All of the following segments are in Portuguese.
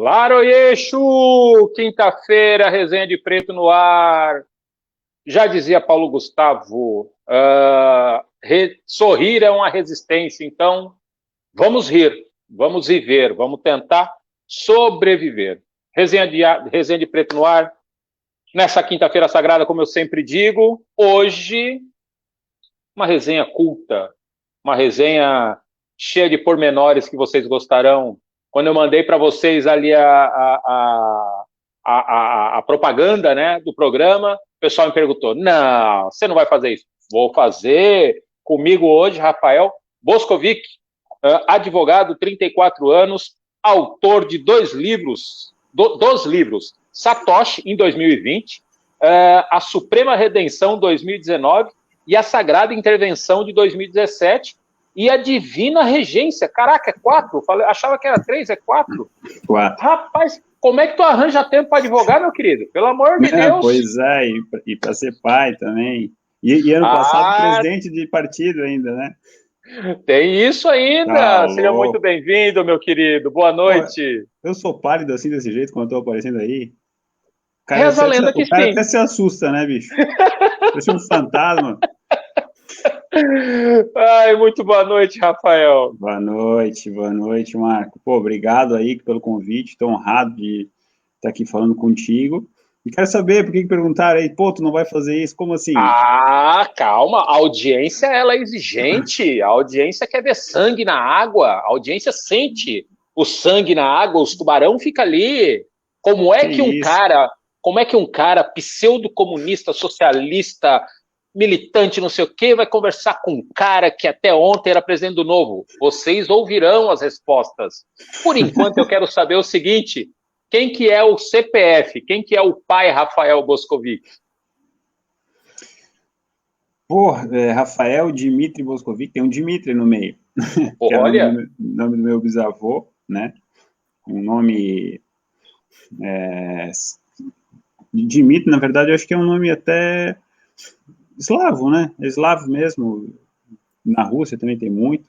Laroyeixo, quinta-feira, resenha de preto no ar. Já dizia Paulo Gustavo, sorrir é uma resistência, então vamos rir, vamos viver, vamos tentar sobreviver. Resenha de preto no ar, nessa quinta-feira sagrada, como eu sempre digo, hoje uma resenha culta, uma resenha cheia de pormenores que vocês gostarão. Quando eu mandei para vocês ali a propaganda, né, do programa, o pessoal me perguntou, não, você não vai fazer isso. Vou fazer. Comigo hoje, Rafael Boscovic, advogado, 34 anos, autor de dos livros, Satoshi, em 2020, a Suprema Redenção, 2019, e a Sagrada Intervenção, de 2017, e a Divina Regência. Caraca, é 4? Achava que era 3, é 4? 4. Rapaz, como é que tu arranja tempo para advogar, meu querido? Pelo amor de Deus. Pois é, e para ser pai também. E ano passado, presidente de partido ainda, né? Tem isso ainda. Seja muito bem-vindo, meu querido. Boa noite. Pô, eu sou pálido assim, desse jeito, quando eu tô aparecendo aí. Reza a lenda que sim. O cara até se assusta, né, bicho? Parece um fantasma. Ai, muito boa noite, Rafael. Boa noite, Marco. Pô, obrigado aí pelo convite, estou honrado de estar aqui falando contigo. E quero saber, por que perguntaram aí, pô, tu não vai fazer isso? Como assim? Calma, a audiência, ela é exigente, a audiência quer ver sangue na água, a audiência sente o sangue na água, os tubarão fica ali. Como é que um cara pseudo-comunista, socialista, militante, não sei o quê, vai conversar com um cara que até ontem era presidente do Novo? Vocês ouvirão as respostas. Por enquanto, eu quero saber o seguinte: quem que é o CPF? Quem que é o pai Rafael Boscovic? Pô, Rafael Dmitry Boscovic, tem um Dmitry no meio. Que Olha! É o nome do meu bisavô, né? Um nome... Dmitry, na verdade, eu acho que é um nome até eslavo, né? É eslavo mesmo. Na Rússia também tem muito.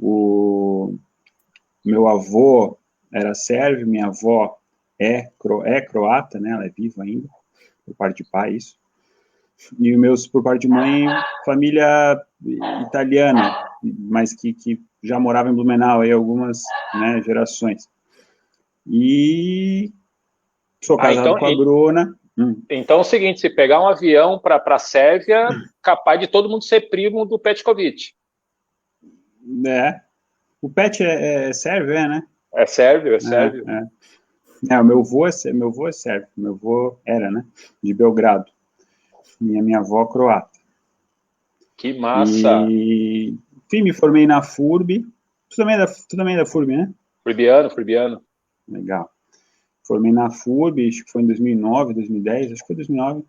O meu avô era sérvio, minha avó é croata, né? Ela é viva ainda, por parte de pai, isso. E os meus, por parte de mãe, família italiana, mas que já morava em Blumenau aí algumas, né, gerações. E sou casado com a Bruna. Então é o seguinte, se pegar um avião para a Sérvia, capaz de todo mundo ser primo do Petkovic. O Pet é sérvio, né? É sérvio. O meu avô é sérvio, meu avô era, né, de Belgrado. Minha avó croata. Que massa! E, enfim, me formei na FURB. Tu também é da FURB, né? Furbiano. Legal. Formei na FURB, acho que foi em 2009, 2010, acho que foi 2009.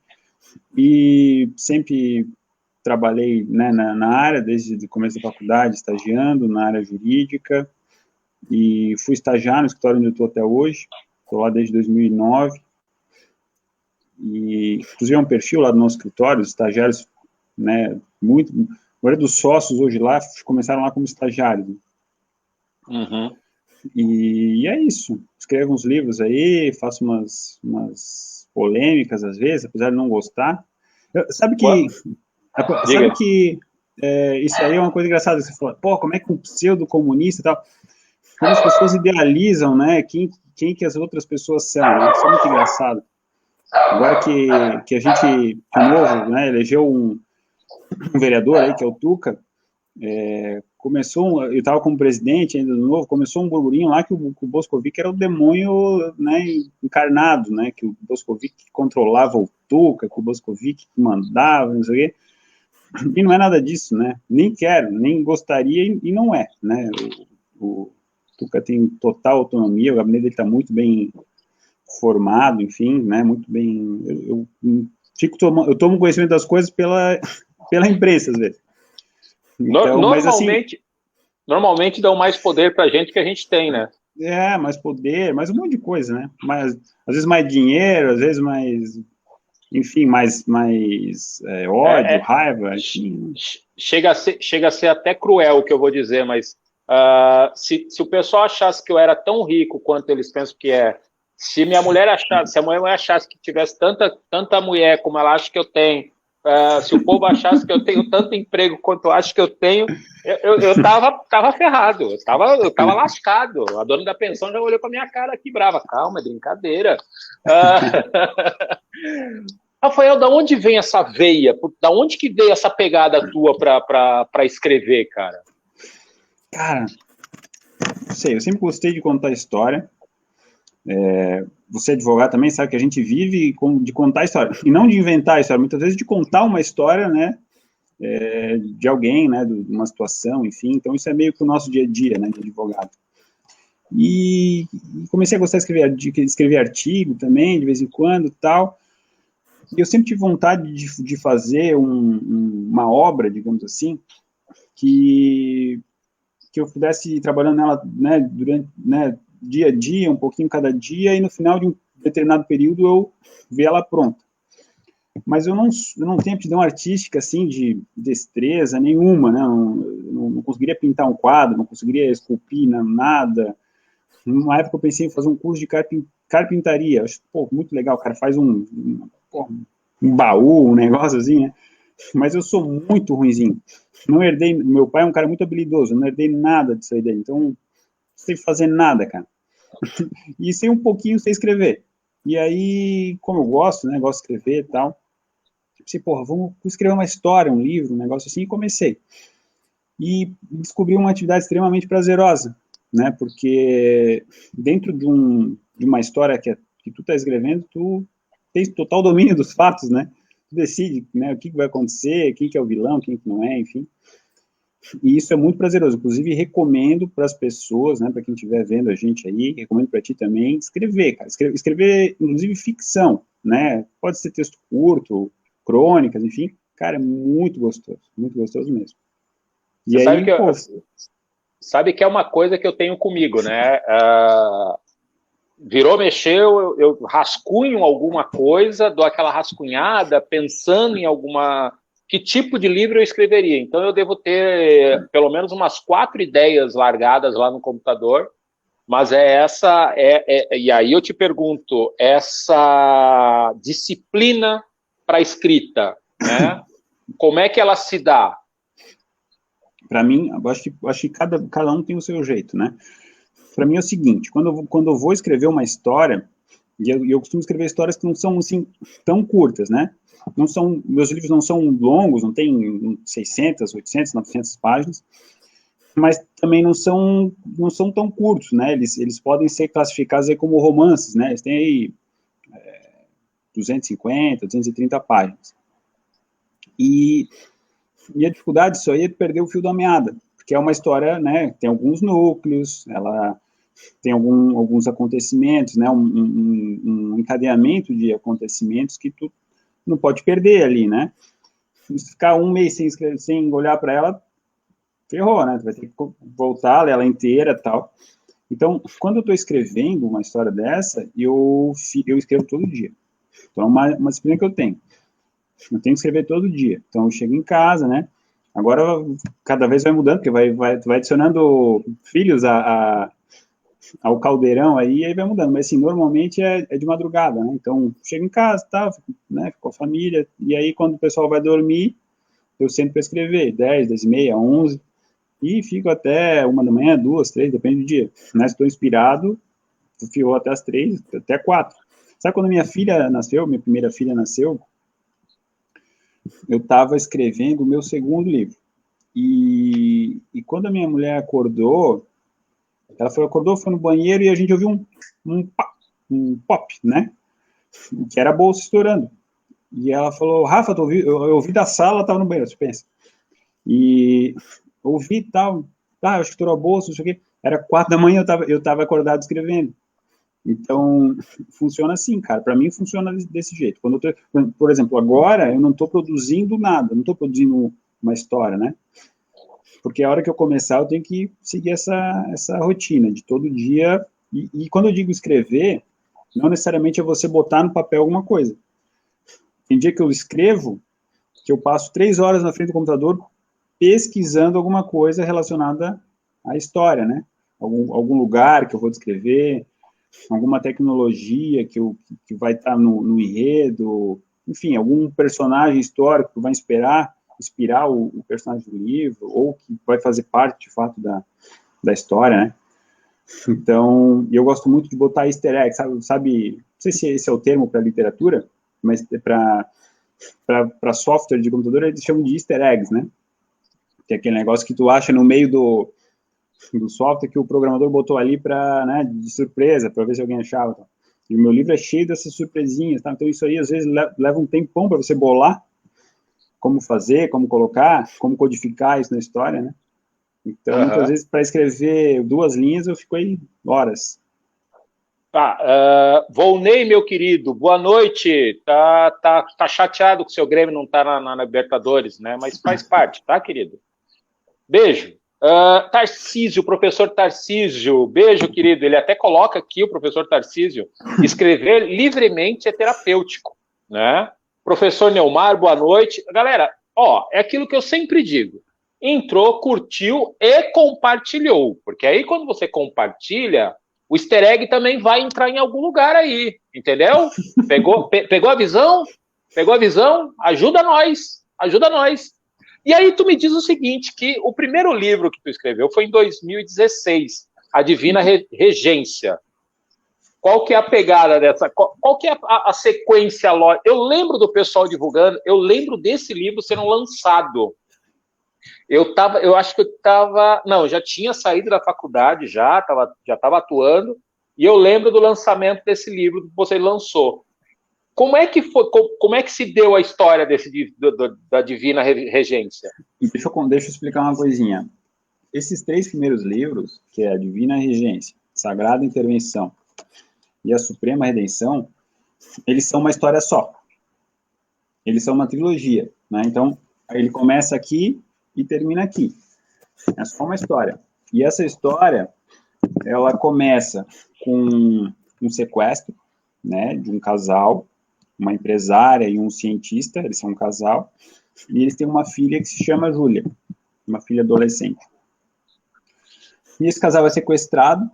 E sempre trabalhei, né, na área, desde o começo da faculdade, estagiando na área jurídica. E fui estagiar no escritório onde eu estou até hoje. Estou lá desde 2009. E, inclusive, é um perfil lá do nosso escritório, os estagiários, né, a maioria dos sócios hoje lá começaram lá como estagiários. Uhum. E é isso. Escrevo uns livros aí, faço umas polêmicas às vezes, apesar de não gostar. Sabe que isso aí é uma coisa engraçada, você fala, pô, como é que um pseudo-comunista e tal, quando as pessoas idealizam, né, quem que as outras pessoas são, né? Isso é muito engraçado. Agora que a gente, de novo, né, elegeu um vereador aí, que é o Tuca, eu estava como presidente ainda do Novo, começou um burburinho lá que o Boscovic era o demônio, né, encarnado, né, que o Boscovic controlava o Tuca, que o Boscovic mandava, não sei o quê, e não é nada disso, né, nem quero, nem gostaria e não é, né, o Tuca tem total autonomia, o gabinete dele está muito bem formado, enfim, né, muito bem, eu tomo conhecimento das coisas pela imprensa, às vezes. Então, normalmente dão mais poder pra gente que a gente tem, né? Mais poder, mais um monte de coisa, né? Às vezes mais dinheiro, às vezes mais, enfim, mais ódio, raiva, enfim. Chega a ser até cruel o que eu vou dizer, mas Se o pessoal achasse que eu era tão rico quanto eles pensam que é, se minha mulher achasse, se a mulher achasse que tivesse tanta mulher como ela acha que eu tenho, se o povo achasse que eu tenho tanto emprego quanto eu acho que eu tenho, eu tava ferrado, eu tava lascado. A dona da pensão já olhou com a minha cara aqui brava. Calma, é brincadeira. Rafael, da onde vem essa veia? Da onde que veio essa pegada tua para escrever, cara? Cara, não sei, eu sempre gostei de contar história. Você advogado também sabe que a gente vive de contar história, e não de inventar história, muitas vezes de contar uma história, né, de alguém, né, de uma situação, enfim. Então isso é meio que o nosso dia a dia, né, de advogado. E comecei a gostar de escrever artigo também, de vez em quando, tal. E eu sempre tive vontade de fazer uma obra, digamos assim, que eu pudesse ir trabalhando nela, né, durante, né, dia a dia, um pouquinho cada dia, e no final de um determinado período eu ver ela pronta. Mas eu não tenho aptidão artística, assim, de destreza nenhuma, né, não conseguiria pintar um quadro, não conseguiria esculpir nada. Numa época eu pensei em fazer um curso de carpintaria, acho, pô, muito legal, o cara faz um baú, um negócio assim, né, mas eu sou muito ruinzinho. Não herdei, meu pai é um cara muito habilidoso, não herdei nada disso aí dele, então não sei fazer nada, cara. E sei um pouquinho, sei escrever. E aí, como eu gosto, né, gosto de escrever e tal, pensei, porra, vamos escrever uma história, um livro, um negócio assim, e comecei. E descobri uma atividade extremamente prazerosa, né, porque dentro de uma história que tu tá escrevendo, tu tens total domínio dos fatos, né, tu decide, né, o que vai acontecer, quem que é o vilão, quem que não é, enfim. E isso é muito prazeroso. Inclusive, recomendo para as pessoas, né, para quem estiver vendo a gente aí, recomendo para ti também, escrever, cara. Escrever, inclusive, ficção, né? Pode ser texto curto, crônicas, enfim. Cara, é muito gostoso mesmo. Você sabe que é uma coisa que eu tenho comigo, né? Virou, mexeu, eu rascunho alguma coisa, dou aquela rascunhada, pensando em que tipo de livro eu escreveria. Então eu devo ter pelo menos umas 4 ideias largadas lá no computador, mas e aí eu te pergunto, essa disciplina para escrita, né? Como é que ela se dá? Para mim, acho que cada um tem o seu jeito, né? Para mim é o seguinte, quando eu vou escrever uma história, e eu costumo escrever histórias que não são, assim, tão curtas, né? Meus livros não são longos, não tem 600, 800, 900 páginas, mas também não são tão curtos, né? Eles podem ser classificados aí como romances, né? Eles têm aí 250, 230 páginas. E a dificuldade disso aí é perder o fio da meada, porque é uma história, né? Tem alguns núcleos, ela tem alguns acontecimentos, né? Um encadeamento de acontecimentos que tu não pode perder ali, né? Se ficar um mês sem olhar para ela, ferrou, né? Tu vai ter que voltar, ler ela inteira e tal. Então, quando eu estou escrevendo uma história dessa, eu escrevo todo dia. Então, é uma disciplina que eu tenho. Eu tenho que escrever todo dia. Então, eu chego em casa, né? Agora, cada vez vai mudando, porque vai adicionando filhos ao caldeirão aí, e aí vai mudando. Mas, assim, normalmente é de madrugada, né? Então, chego em casa, tá, né? Fico com a família. E aí, quando o pessoal vai dormir, eu sento para escrever. 10, 10 e meia, 11. E fico até 1 da manhã, 2, 3, depende do dia. Né? Estou inspirado, fico até as 3, até 4. Sabe quando minha primeira filha nasceu, eu estava escrevendo o meu segundo livro. E quando a minha mulher acordou, acordou, foi no banheiro e a gente ouviu um pop, né? Que era a bolsa estourando. E ela falou, Rafa, eu ouvi da sala, estava no banheiro, você pensa. E ouvi tal, acho que estourou a bolsa, não sei o quê. Era 4 da manhã, eu estava acordado escrevendo. Então, funciona assim, cara. Para mim, funciona desse jeito. Por exemplo, agora eu não estou produzindo nada, não estou produzindo uma história, né? Porque a hora que eu começar, eu tenho que seguir essa rotina de todo dia. E quando eu digo escrever, não necessariamente é você botar no papel alguma coisa. Tem dia que eu escrevo, que eu passo 3 horas na frente do computador pesquisando alguma coisa relacionada a história, né? Algum lugar que eu vou descrever, alguma tecnologia que vai estar no enredo, enfim, algum personagem histórico que vai inspirar o personagem do livro, ou que vai fazer parte, de fato, da história, né? Então, eu gosto muito de botar easter eggs, sabe, não sei se esse é o termo para literatura, mas para software de computador, eles chamam de easter eggs, né? Que é aquele negócio que tu acha no meio do software que o programador botou ali né, de surpresa, para ver se alguém achava. Tá? E o meu livro é cheio dessas surpresinhas, tá? Então isso aí às vezes leva um tempão para você bolar como fazer, como colocar, como codificar isso na história, né? Então, muitas vezes, para escrever 2 linhas, eu fico aí horas. Volney, meu querido, boa noite. Tá chateado que o seu Grêmio não está na Libertadores, né? Mas faz parte, tá, querido? Beijo. Tarcísio, professor Tarcísio, beijo, querido. Ele até coloca aqui, o professor Tarcísio, escrever livremente é terapêutico, né? Professor Neumar, boa noite. Galera, é aquilo que eu sempre digo. Entrou, curtiu e compartilhou. Porque aí, quando você compartilha, o easter egg também vai entrar em algum lugar aí, entendeu? Pegou a visão? Pegou a visão? Ajuda nós, ajuda nós. E aí tu me diz o seguinte, que o primeiro livro que tu escreveu foi em 2016, A Divina Regência. Qual que é a pegada dessa? Qual que é a sequência lógica? Eu lembro do pessoal divulgando, eu lembro desse livro sendo lançado. Eu acho que eu já tinha saído da faculdade, já estava atuando, e eu lembro do lançamento desse livro que você lançou. Como é que foi? Como é que se deu a história da Divina Regência? Deixa eu explicar uma coisinha. Esses 3 primeiros livros, que é a Divina Regência, Sagrada Intervenção e a Suprema Redenção, eles são uma história só. Eles são uma trilogia, né? Então, ele começa aqui e termina aqui. É só uma história. E essa história, ela começa com um sequestro, né, de um casal, uma empresária e um cientista, eles são um casal, e eles têm uma filha que se chama Júlia, uma filha adolescente. E esse casal é sequestrado,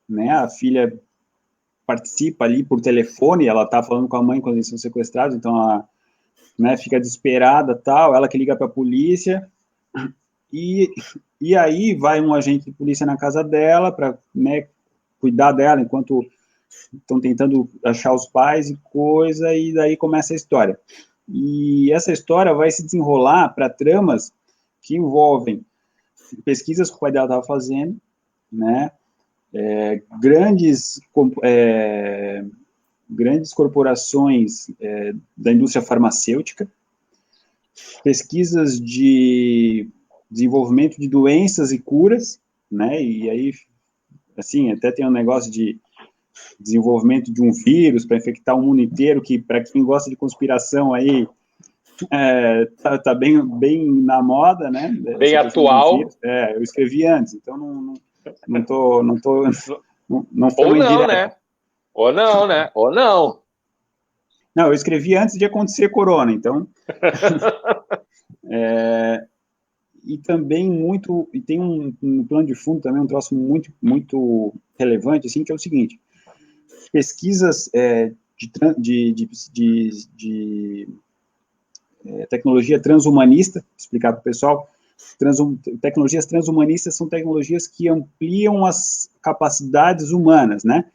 né, a filha participa ali por telefone, ela tá falando com a mãe quando eles são sequestrados, então ela, né, fica desesperada, tal, ela que liga para a polícia, e aí vai um agente de polícia na casa dela para, né, cuidar dela enquanto estão tentando achar os pais e coisa, e daí começa a história. E essa história vai se desenrolar para tramas que envolvem pesquisas que o pai dela estava fazendo, né, grandes corporações da indústria farmacêutica, pesquisas de desenvolvimento de doenças e curas, né, e aí, assim, até tem um negócio de desenvolvimento de um vírus para infectar o mundo inteiro, que para quem gosta de conspiração aí, tá bem na moda, né? Bem atual. Eu escrevi antes, então não foi uma indireta. Né? Ou não. Não, eu escrevi antes de acontecer corona, então... e também e tem um plano de fundo também, um troço muito, muito relevante, assim, que é o seguinte: pesquisas de tecnologia transhumanista, explicar para o pessoal, tecnologias transhumanistas são tecnologias que ampliam as capacidades humanas, né?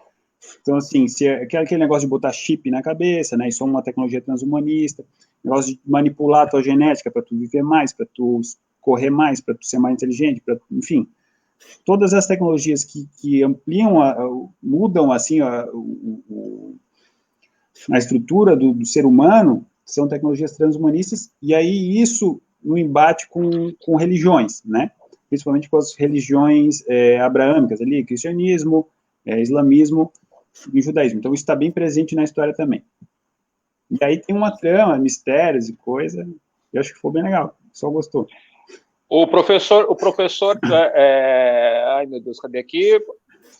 Então, assim, se aquele negócio de botar chip na cabeça, né? Isso é uma tecnologia transhumanista, negócio de manipular a tua genética para tu viver mais, para tu correr mais, para tu ser mais inteligente, enfim, todas as tecnologias que ampliam, mudam, assim, a estrutura do ser humano, são tecnologias transhumanistas, e aí isso no embate com religiões, né? Principalmente com as religiões abraâmicas ali, cristianismo, islamismo e judaísmo. Então isso está bem presente na história também. E aí tem uma trama, mistérios e coisa, eu acho que foi bem legal, o pessoal gostou. O professor ai meu Deus, cadê aqui?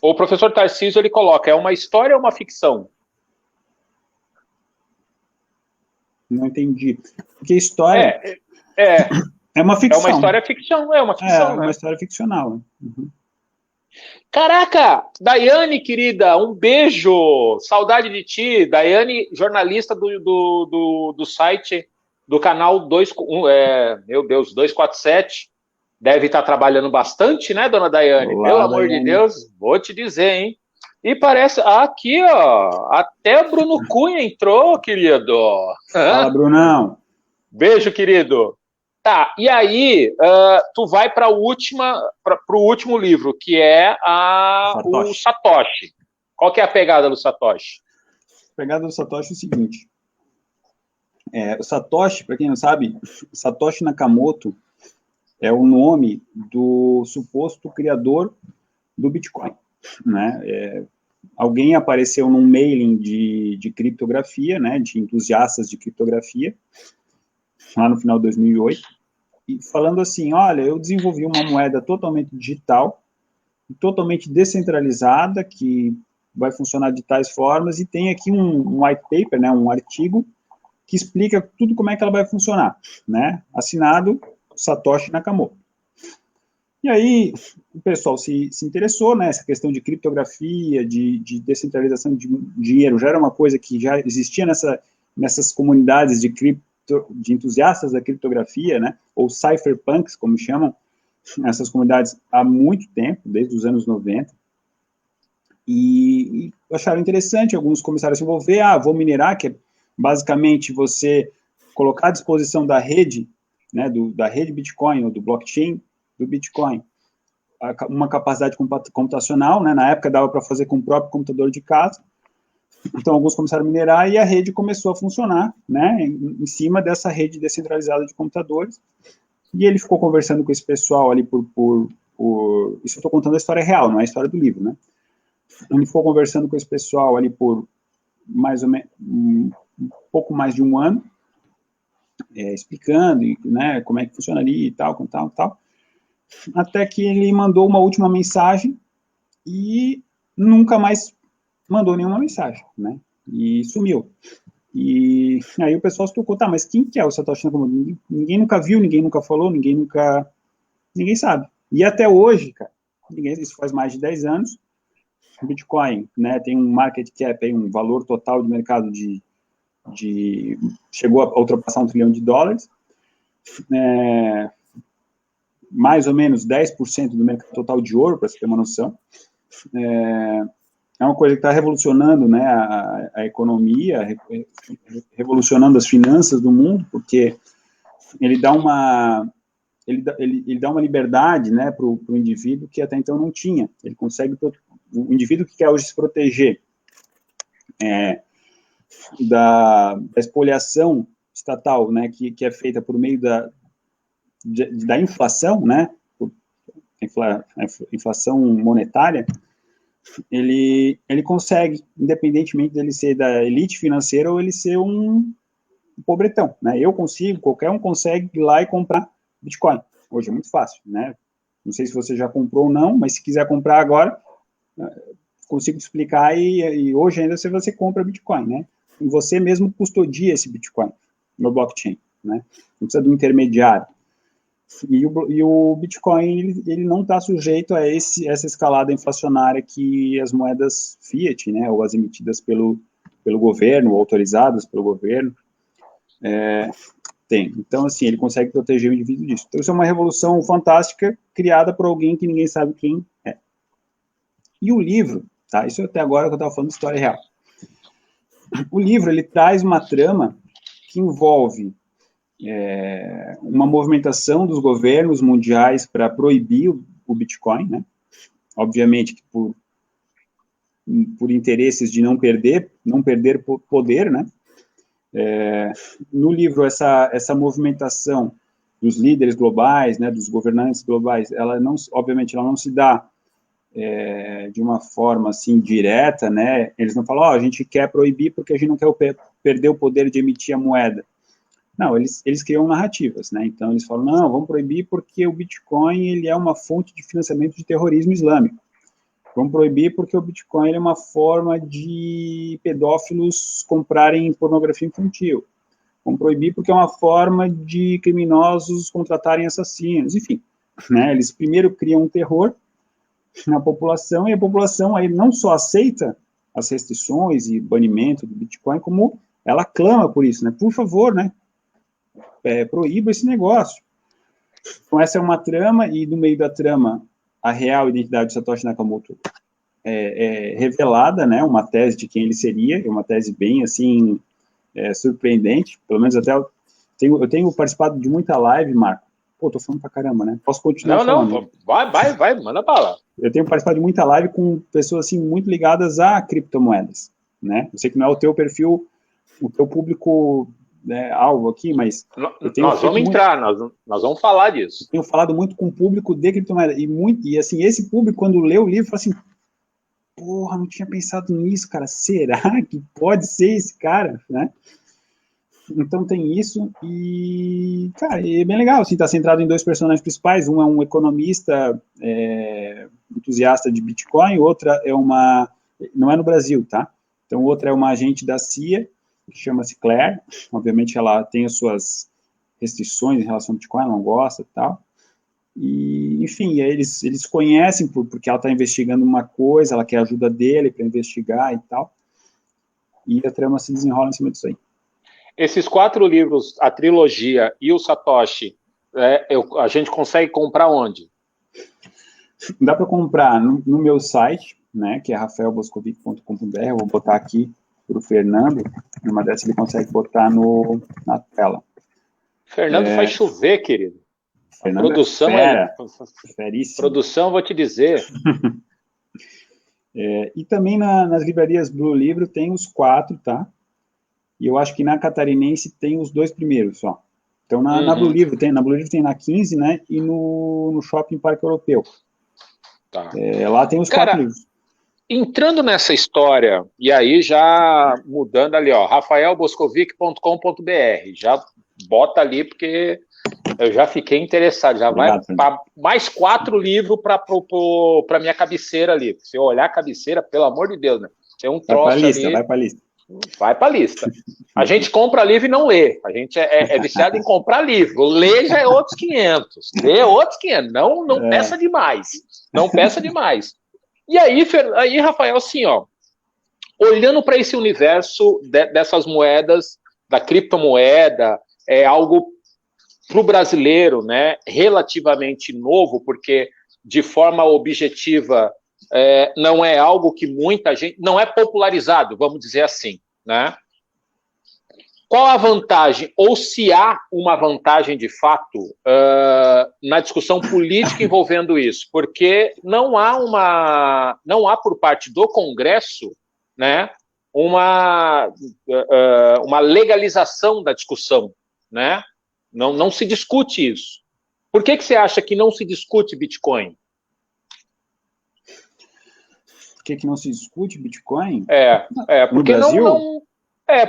O professor Tarcísio, ele coloca, é uma história ou uma ficção? Não entendi. Porque história... É uma ficção. É uma história ficção, né? Uma história ficcional. Uhum. Caraca, Daiane, querida, um beijo, saudade de ti. Daiane, jornalista do site, do canal 247, deve estar trabalhando bastante, né, dona Daiane? Pelo Olá, amor de Daiane. Deus, vou te dizer, hein? E parece, aqui, ó, até o Bruno Cunha entrou, querido. Fala, Brunão. Beijo, querido. Tá, e aí tu vai para o último livro, que é o Satoshi. Satoshi. Qual que é a pegada do Satoshi? A pegada do Satoshi é o seguinte. O Satoshi, para quem não sabe, Satoshi Nakamoto é o nome do suposto criador do Bitcoin, né? Alguém apareceu num mailing de criptografia, né, de entusiastas de criptografia, lá no final de 2008, e falando assim, olha, eu desenvolvi uma moeda totalmente digital, totalmente descentralizada, que vai funcionar de tais formas, e tem aqui um white paper, né, um artigo, que explica tudo como é que ela vai funcionar, né, assinado Satoshi Nakamoto. E aí, o pessoal se interessou, né, essa questão de criptografia, de descentralização de dinheiro, já era uma coisa que já existia nessas comunidades de entusiastas da criptografia, né, ou cypherpunks, como chamam, essas comunidades há muito tempo, desde os anos 90, e acharam interessante, alguns começaram a se envolver, vou minerar, que é basicamente você colocar à disposição da rede, né, da rede Bitcoin, ou do blockchain do Bitcoin, uma capacidade computacional, né, na época dava para fazer com o próprio computador de casa, então alguns começaram a minerar e a rede começou a funcionar, né, em cima dessa rede descentralizada de computadores, e ele ficou conversando com esse pessoal ali isso eu estou contando a história real, não é a história do livro, né, ele ficou conversando com esse pessoal ali por mais ou menos um pouco mais de um ano, explicando, né, como é que funcionaria e tal, até que ele mandou uma última mensagem e nunca mais mandou nenhuma mensagem, né, e sumiu. E aí o pessoal se tocou, mas quem que é o Satoshi Nakamoto? Ninguém nunca viu, ninguém nunca falou, ninguém sabe. E até hoje, cara, isso faz mais de 10 anos, o Bitcoin, né, tem um market cap, aí, um valor total de mercado chegou a ultrapassar $1 trilhão, mais ou menos 10% do mercado total de ouro, para você ter uma noção. É uma coisa que está revolucionando, né, a economia, revolucionando as finanças do mundo, porque ele dá uma liberdade, né, para o indivíduo que até então não tinha. Ele consegue, o indivíduo que quer hoje se proteger da expoliação estatal, né, que é feita por meio da inflação, né, inflação monetária, ele consegue, independentemente dele ser da elite financeira ou ele ser um pobretão, né? Eu consigo, qualquer um consegue ir lá e comprar Bitcoin. Hoje é muito fácil, né? Não sei se você já comprou ou não, mas se quiser comprar agora, consigo te explicar e hoje ainda você compra Bitcoin, né? E você mesmo custodia esse Bitcoin no blockchain, né? Não precisa de um intermediário. E o Bitcoin, ele não está sujeito a essa escalada inflacionária que as moedas fiat, né, ou as emitidas pelo governo, ou autorizadas pelo governo, tem. Então, assim, ele consegue proteger o indivíduo disso. Então, isso é uma revolução fantástica, criada por alguém que ninguém sabe quem é. E o livro, tá? Isso até agora que eu estava falando de história real. O livro, ele traz uma trama que envolve uma movimentação dos governos mundiais para proibir o Bitcoin, né? Obviamente que por interesses de não perder poder, né? No livro, essa movimentação dos líderes globais, né, dos governantes globais, obviamente, ela não se dá de uma forma assim direta, né? Eles não falam, a gente quer proibir porque a gente não quer perder o poder de emitir a moeda. Não, eles criam narrativas, né? Então, eles falam, não, vamos proibir porque o Bitcoin ele é uma fonte de financiamento de terrorismo islâmico. Vamos proibir porque o Bitcoin ele é uma forma de pedófilos comprarem pornografia infantil. Vamos proibir porque é uma forma de criminosos contratarem assassinos. Enfim, né? Eles primeiro criam um terror na população, e a população aí não só aceita as restrições e banimento do Bitcoin, como ela clama por isso, né? Por favor, né? Proíba esse negócio. Então, essa é uma trama, e no meio da trama, a real identidade de Satoshi Nakamoto é revelada, né? Uma tese de quem ele seria, uma tese bem, assim, surpreendente, pelo menos até eu tenho participado de muita live, Marco. Pô, tô falando pra caramba, né? Posso continuar falando? Não, vai, manda bala. Eu tenho participado de muita live com pessoas, assim, muito ligadas a criptomoedas, né? Eu sei que não é o teu perfil, o teu público, né, alvo aqui, mas nós vamos entrar, nós vamos falar disso. Tenho falado muito com o público de criptomoeda, e assim, esse público, quando lê o livro, fala assim, porra, não tinha pensado nisso, cara, será que pode ser esse cara, né? Então tem isso, e, cara, é bem legal, assim, tá centrado em dois personagens principais, um é um economista entusiasta de Bitcoin, outra não é no Brasil, tá? Então outra é uma agente da CIA, que chama-se Claire, obviamente ela tem as suas restrições em relação ao Bitcoin, ela não gosta e tal, e, enfim, eles conhecem porque ela está investigando uma coisa, ela quer a ajuda dele para investigar e tal, e a trama se desenrola em cima disso aí. Esses 4 livros, a trilogia e o Satoshi, a gente consegue comprar onde? Dá para comprar no meu site, né, que é rafaelboscovic.com.br, eu vou botar aqui para o Fernando, numa dessas ele consegue botar na tela. Fernando faz chover, querido. Fernando produção produção, vou te dizer. E também nas livrarias Blue Livro tem os 4, tá? E eu acho que na Catarinense tem os 2 primeiros só. Então na Blue Livro tem na 15, né? E no Shopping Parque Europeu. Tá. Lá tem os 4 livros. Entrando nessa história, e aí já mudando ali, ó, rafaelboscovic.com.br, já bota ali porque eu já fiquei interessado, já obrigado, vai para mais 4 livros para minha cabeceira ali. Se eu olhar a cabeceira, pelo amor de Deus, né? Tem um troço ali. Vai para a lista. Vai para a lista. A gente compra livro e não lê. A gente é viciado em comprar livro. Ler já é outros 500. Ler é outros 500. Não peça demais. Não peça demais. E aí, Rafael, assim, ó, olhando para esse universo dessas moedas, da criptomoeda, é algo para o brasileiro, né, relativamente novo, porque de forma objetiva não é algo que muita gente, não é popularizado, vamos dizer assim, né? Qual a vantagem, ou se há uma vantagem de fato na discussão política envolvendo isso? Porque não há por parte do Congresso, né, uma legalização da discussão, né? Não se discute isso. Por que você acha que não se discute Bitcoin? Por que não se discute Bitcoin? Porque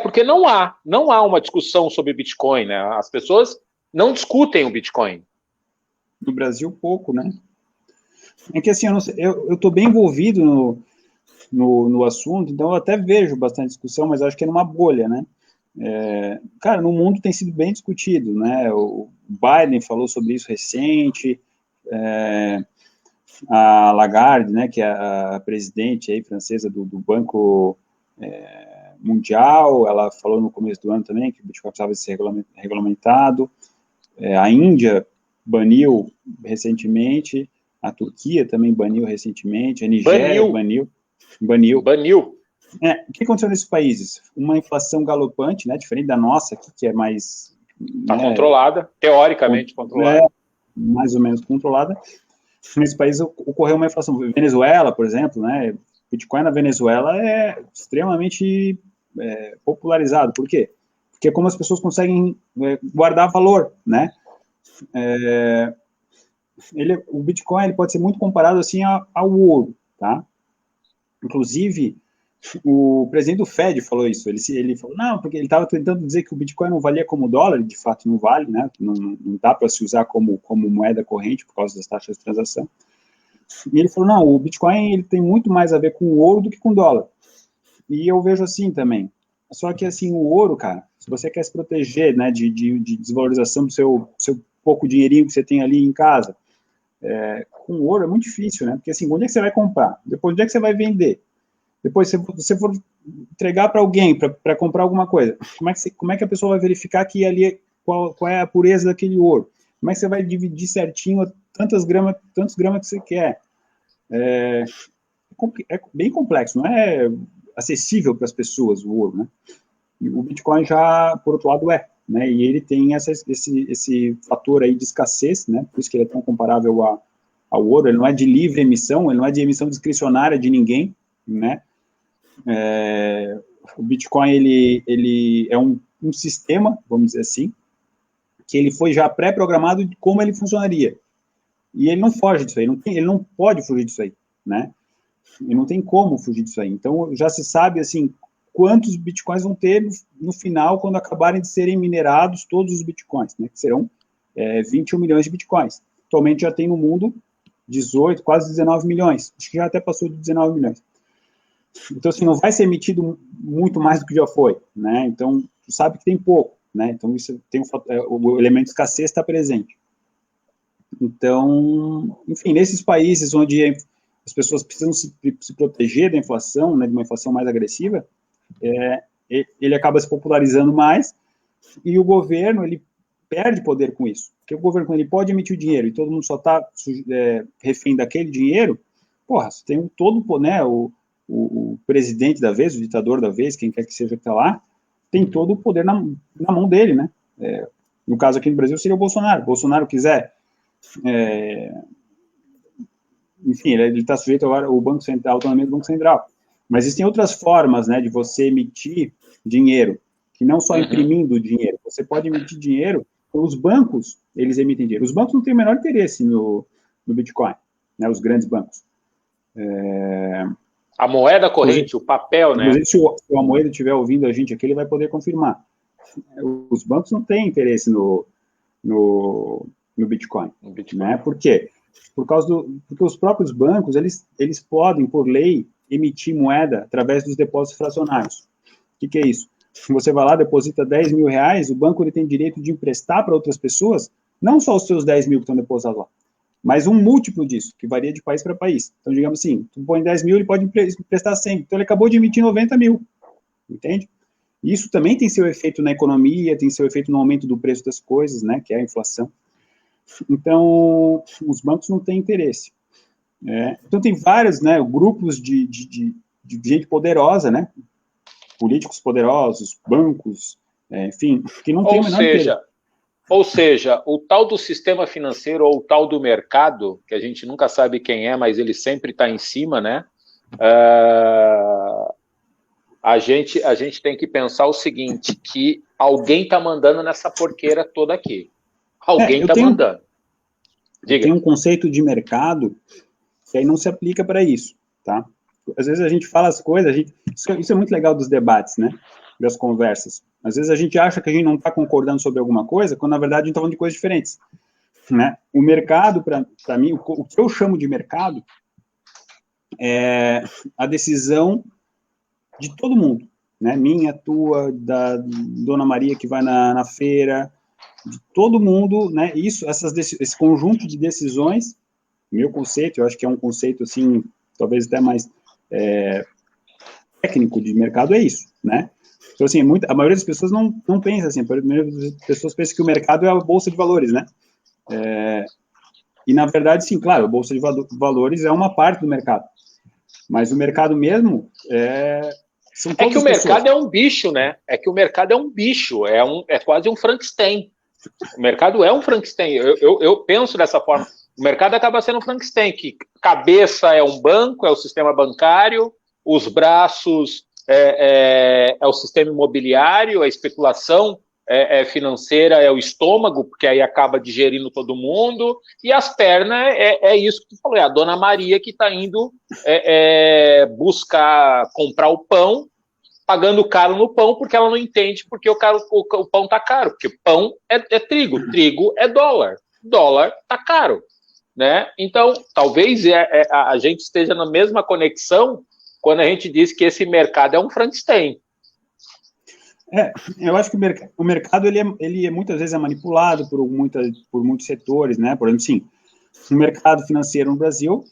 porque não há uma discussão sobre Bitcoin, né? As pessoas não discutem o Bitcoin. No Brasil, pouco, né? É que assim, eu estou bem envolvido no assunto, então eu até vejo bastante discussão, mas acho que é numa bolha, né? Cara, no mundo tem sido bem discutido, né? O Biden falou sobre isso recente, a Lagarde, né, que é a presidente aí francesa do Banco Mundial, ela falou no começo do ano também que o Bitcoin precisava ser regulamentado. A Índia baniu recentemente, a Turquia também baniu recentemente, a Nigéria baniu. O que aconteceu nesses países? Uma inflação galopante, né, diferente da nossa aqui, que é mais... Está controlada, teoricamente controlada. Mais ou menos controlada. Nesse país ocorreu uma inflação. Venezuela, por exemplo, né? Bitcoin na Venezuela é extremamente popularizado. Por quê? Porque é como as pessoas conseguem guardar valor, né? O Bitcoin ele pode ser muito comparado assim ao ouro, tá? Inclusive, o presidente do Fed falou isso. Ele falou, não, porque ele estava tentando dizer que o Bitcoin não valia como dólar, de fato não vale, né? Não dá para se usar como moeda corrente por causa das taxas de transação. E ele falou, não, o Bitcoin ele tem muito mais a ver com o ouro do que com o dólar. E eu vejo assim também. Só que assim, o ouro, cara, se você quer se proteger, né, de desvalorização do seu pouco dinheirinho que você tem ali em casa, com ouro é muito difícil, né? Porque assim, onde é que você vai comprar? Depois, onde é que você vai vender? Depois, se você for entregar para alguém para comprar alguma coisa, como é que a pessoa vai verificar que ali qual é a pureza daquele ouro? Como é que você vai dividir certinho tantos gramas que você quer? É bem complexo, não é acessível para as pessoas o ouro, né? E o Bitcoin já, por outro lado, né? E ele tem esse fator aí de escassez, né? Por isso que ele é tão comparável ao ouro. Ele não é de livre emissão, ele não é de emissão discricionária de ninguém, né? O Bitcoin, ele é um sistema, vamos dizer assim, que ele foi já pré-programado de como ele funcionaria. E ele não foge disso aí, ele não pode fugir disso aí, né? E não tem como fugir disso aí. Então, já se sabe, assim, quantos bitcoins vão ter no final, quando acabarem de serem minerados todos os bitcoins, né? Que serão 21 milhões de bitcoins. Atualmente já tem no mundo 18, quase 19 milhões. Acho que já até passou de 19 milhões. Então, assim, não vai ser emitido muito mais do que já foi, né? Então, tu sabe que tem pouco, né? Então, isso tem o elemento de escassez está presente. Então, enfim, nesses países onde as pessoas precisam se proteger da inflação, né, de uma inflação mais agressiva, ele acaba se popularizando mais, e o governo, ele perde poder com isso. Porque o governo, quando ele pode emitir o dinheiro e todo mundo só está refém daquele dinheiro, porra, você tem né, o presidente da vez, o ditador da vez, quem quer que seja que está lá, tem todo o poder na mão dele, né? No caso aqui no Brasil seria o Bolsonaro. O Bolsonaro quiser enfim, ele está sujeito agora ao Banco Central, à autonomia do Banco Central. Mas existem outras formas, né, de você emitir dinheiro, que não só imprimindo dinheiro. Você pode emitir dinheiro, os bancos, eles emitem dinheiro. Os bancos não têm o menor interesse no Bitcoin, né, os grandes bancos. A moeda corrente, o papel, né? Inclusive, se o Amoedo estiver ouvindo a gente aqui, ele vai poder confirmar. Os bancos não têm interesse no Bitcoin. Né? Por quê? Porque os próprios bancos, eles podem, por lei, emitir moeda através dos depósitos fracionários. O que é isso? Você vai lá, deposita 10 mil reais, o banco ele tem direito de emprestar para outras pessoas, não só os seus 10 mil que estão depositados lá, mas um múltiplo disso, que varia de país para país. Então, digamos assim, tu põe 10 mil, ele pode emprestar 100. Então, ele acabou de emitir 90 mil. Entende? Isso também tem seu efeito na economia, tem seu efeito no aumento do preço das coisas, né, que é a inflação. Então, os bancos não têm interesse. Então, tem vários, né, grupos de gente poderosa, né, políticos poderosos, bancos, enfim, que não tem o menor interesse. Ou seja, o tal do sistema financeiro ou o tal do mercado, que a gente nunca sabe quem é, mas ele sempre está em cima, né? A gente tem que pensar o seguinte, que alguém está mandando nessa porqueira toda aqui. Alguém está mandando. Diga. Tem um conceito de mercado que aí não se aplica para isso, tá? Às vezes a gente fala as coisas, isso é muito legal dos debates, né? Das conversas. Às vezes a gente acha que a gente não está concordando sobre alguma coisa, quando na verdade a gente está falando de coisas diferentes, né? O mercado, para mim, o que eu chamo de mercado é a decisão de todo mundo, né? Minha, tua, da Dona Maria que vai na feira, de todo mundo, né? Esse conjunto de decisões, meu conceito, eu acho que é um conceito assim, talvez até mais técnico de mercado, é isso, né? Então, assim, a maioria das pessoas não pensa assim, a maioria das pessoas pensa que o mercado é a bolsa de valores, né? E, na verdade, sim, claro, a bolsa de valores é uma parte do mercado, mas o mercado mesmo são todas que o mercado é um bicho, né? É que o mercado é um bicho, é quase um Frankenstein. O mercado é um Frankenstein. Eu penso dessa forma. O mercado acaba sendo um Frankenstein, que cabeça é um banco, é o sistema bancário, os braços é o sistema imobiliário, a especulação financeira é o estômago, porque aí acaba digerindo todo mundo, e as pernas é isso que tu falou, é a Dona Maria que está indo buscar comprar o pão, pagando caro no pão, porque ela não entende porque o pão está caro, porque pão é trigo, trigo é dólar, dólar está caro, né? Então, talvez a gente esteja na mesma conexão quando a gente diz que esse mercado é um Frankenstein. Eu acho que o mercado ele muitas vezes é manipulado por muitos setores, né? Por exemplo, sim, o mercado financeiro no Brasil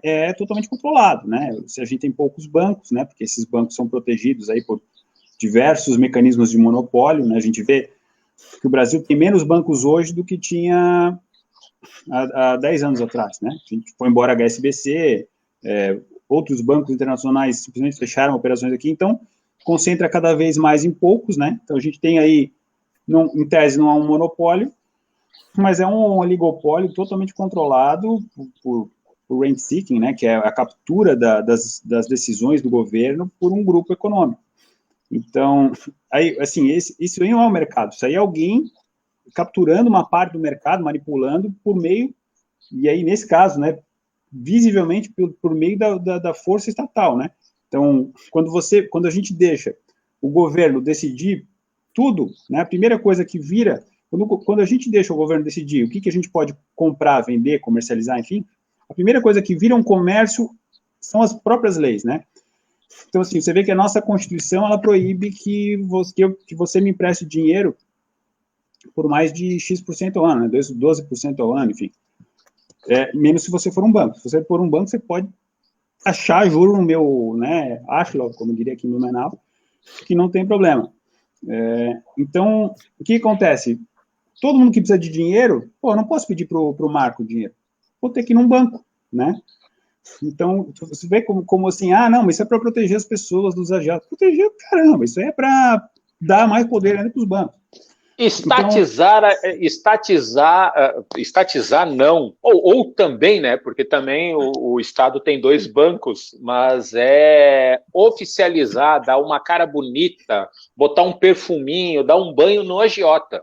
é totalmente controlado, né? Se a gente tem poucos bancos, né? Porque esses bancos são protegidos aí por diversos mecanismos de monopólio, né? A gente vê que o Brasil tem menos bancos hoje do que tinha há 10 anos atrás, né? A gente foi embora a HSBC, outros bancos internacionais simplesmente fecharam operações aqui, então concentra cada vez mais em poucos, né? Então a gente tem aí, em tese, não há um monopólio, mas é um oligopólio totalmente controlado por rent-seeking, né? Que é a captura das decisões do governo por um grupo econômico. Então, aí, assim, isso aí não é o mercado, isso aí é alguém capturando uma parte do mercado, manipulando por meio, e aí, nesse caso, né, visivelmente por meio da força estatal, né? Então, quando a gente deixa o governo decidir tudo, né, a primeira coisa que vira, quando a gente deixa o governo decidir o que a gente pode comprar, vender, comercializar, enfim, a primeira coisa que vira um comércio são as próprias leis, né? Então, assim, você vê que a nossa Constituição, ela proíbe que você me empreste dinheiro por mais de X% ao ano, né? 12% ao ano, enfim. Menos se você for um banco. Se você for um banco, você pode achar juro no meu, né, Ashlow, como diria aqui no Menal, que não tem problema. Então, o que acontece? Todo mundo que precisa de dinheiro, eu não posso pedir para o Marco dinheiro. Vou ter que ir num banco, né? Então, você vê como assim, não, mas isso é para proteger as pessoas dos agiotas. Proteger, caramba, isso é para dar mais poder ainda para os bancos. Estatizar não, ou também, né, porque também o Estado tem 2 bancos, mas oficializar, dar uma cara bonita, botar um perfuminho, dar um banho no agiota.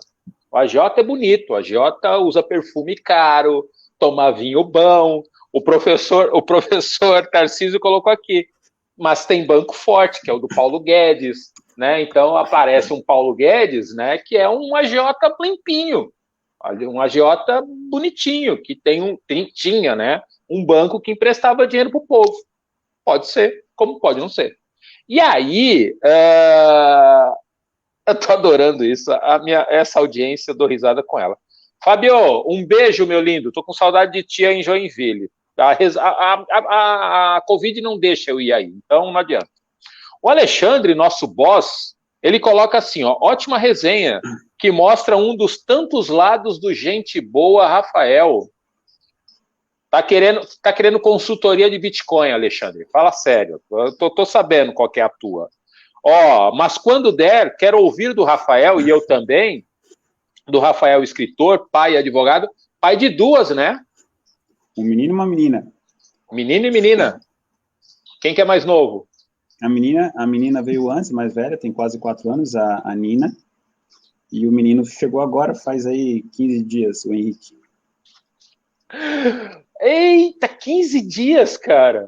O agiota é bonito, o agiota usa perfume caro, toma vinho bom, o professor Tarcísio colocou aqui, mas tem banco forte, que é o do Paulo Guedes, né? Então aparece um Paulo Guedes, né, que é um agiota limpinho, um agiota bonitinho, que tinha, né, um banco que emprestava dinheiro para o povo. Pode ser, como pode não ser. E aí, eu tô adorando isso, essa audiência, eu dou risada com ela. Fabio, um beijo, meu lindo, tô com saudade de tia em Joinville. A Covid não deixa eu ir aí, então não adianta. O Alexandre, nosso boss, ele coloca assim, ótima resenha, que mostra um dos tantos lados do gente boa, Rafael. Tá querendo consultoria de Bitcoin, Alexandre? Fala sério, eu tô sabendo qual que é a tua. Mas quando der, quero ouvir do Rafael, e eu também, do Rafael escritor, pai e advogado, pai de 2, né? Um menino e uma menina. Menino e menina. Quem que é mais novo? A menina veio antes, mais velha, tem quase 4 anos, a Nina. E o menino chegou agora, faz aí 15 dias, o Henrique. Eita, 15 dias, cara.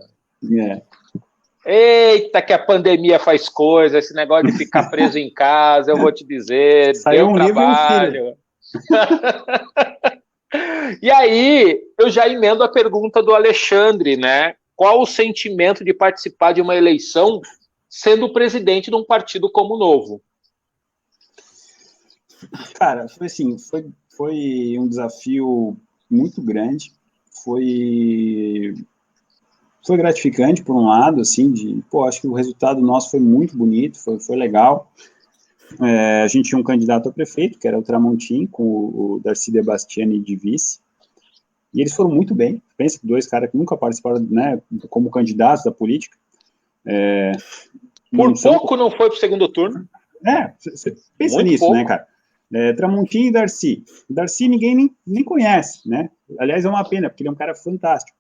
Eita, que a pandemia faz coisa, esse negócio de ficar preso em casa, eu vou te dizer, saiu um trabalho. E aí, eu já emendo a pergunta do Alexandre, né? Qual o sentimento de participar de uma eleição sendo presidente de um partido como o Novo? Cara, foi assim, foi um desafio muito grande, foi gratificante por um lado, assim, acho que o resultado nosso foi muito bonito, foi legal. A gente tinha um candidato a prefeito, que era o Tramontim, com o Darcy de Bastiani de vice, e eles foram muito bem. Pensa que 2 caras que nunca participaram, né, como candidatos da política. Por pouco não foi para o segundo turno. Você pensa muito nisso, pouco. Né, cara? Tramontim e Darcy. Darcy ninguém nem conhece, né? Aliás, é uma pena, porque ele é um cara fantástico.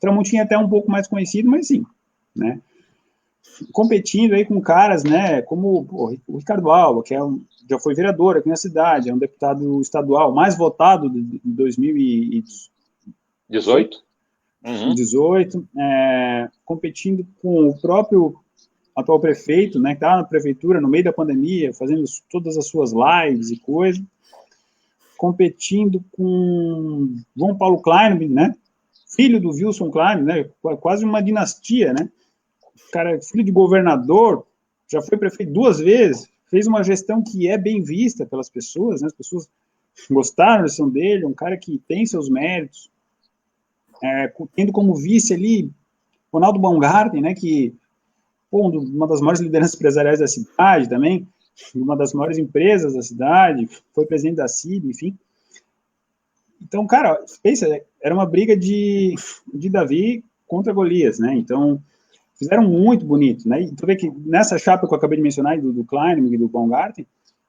Tramontim é até um pouco mais conhecido, mas sim, né? Competindo aí com caras, né, como o Ricardo Alba, que já foi vereador aqui na cidade, é um deputado estadual mais votado de 2018. 18, competindo com o próprio atual prefeito, né, que está na prefeitura no meio da pandemia, fazendo todas as suas lives e coisas, competindo com João Paulo Klein, né, filho do Wilson Klein, né, quase uma dinastia, né, cara, filho de governador, já foi prefeito 2 vezes, fez uma gestão que é bem vista pelas pessoas, né, as pessoas gostaram da decisão dele, um cara que tem seus méritos, tendo como vice ali Ronaldo Baumgarten, né, que uma das maiores lideranças empresariais da cidade também, uma das maiores empresas da cidade, foi presidente da CIB, enfim. Então, cara, pensa, era uma briga de Davi contra Golias, né? Então, fizeram muito bonito, né? E tu vê que nessa chapa que eu acabei de mencionar, do Klein e do Baumgarten,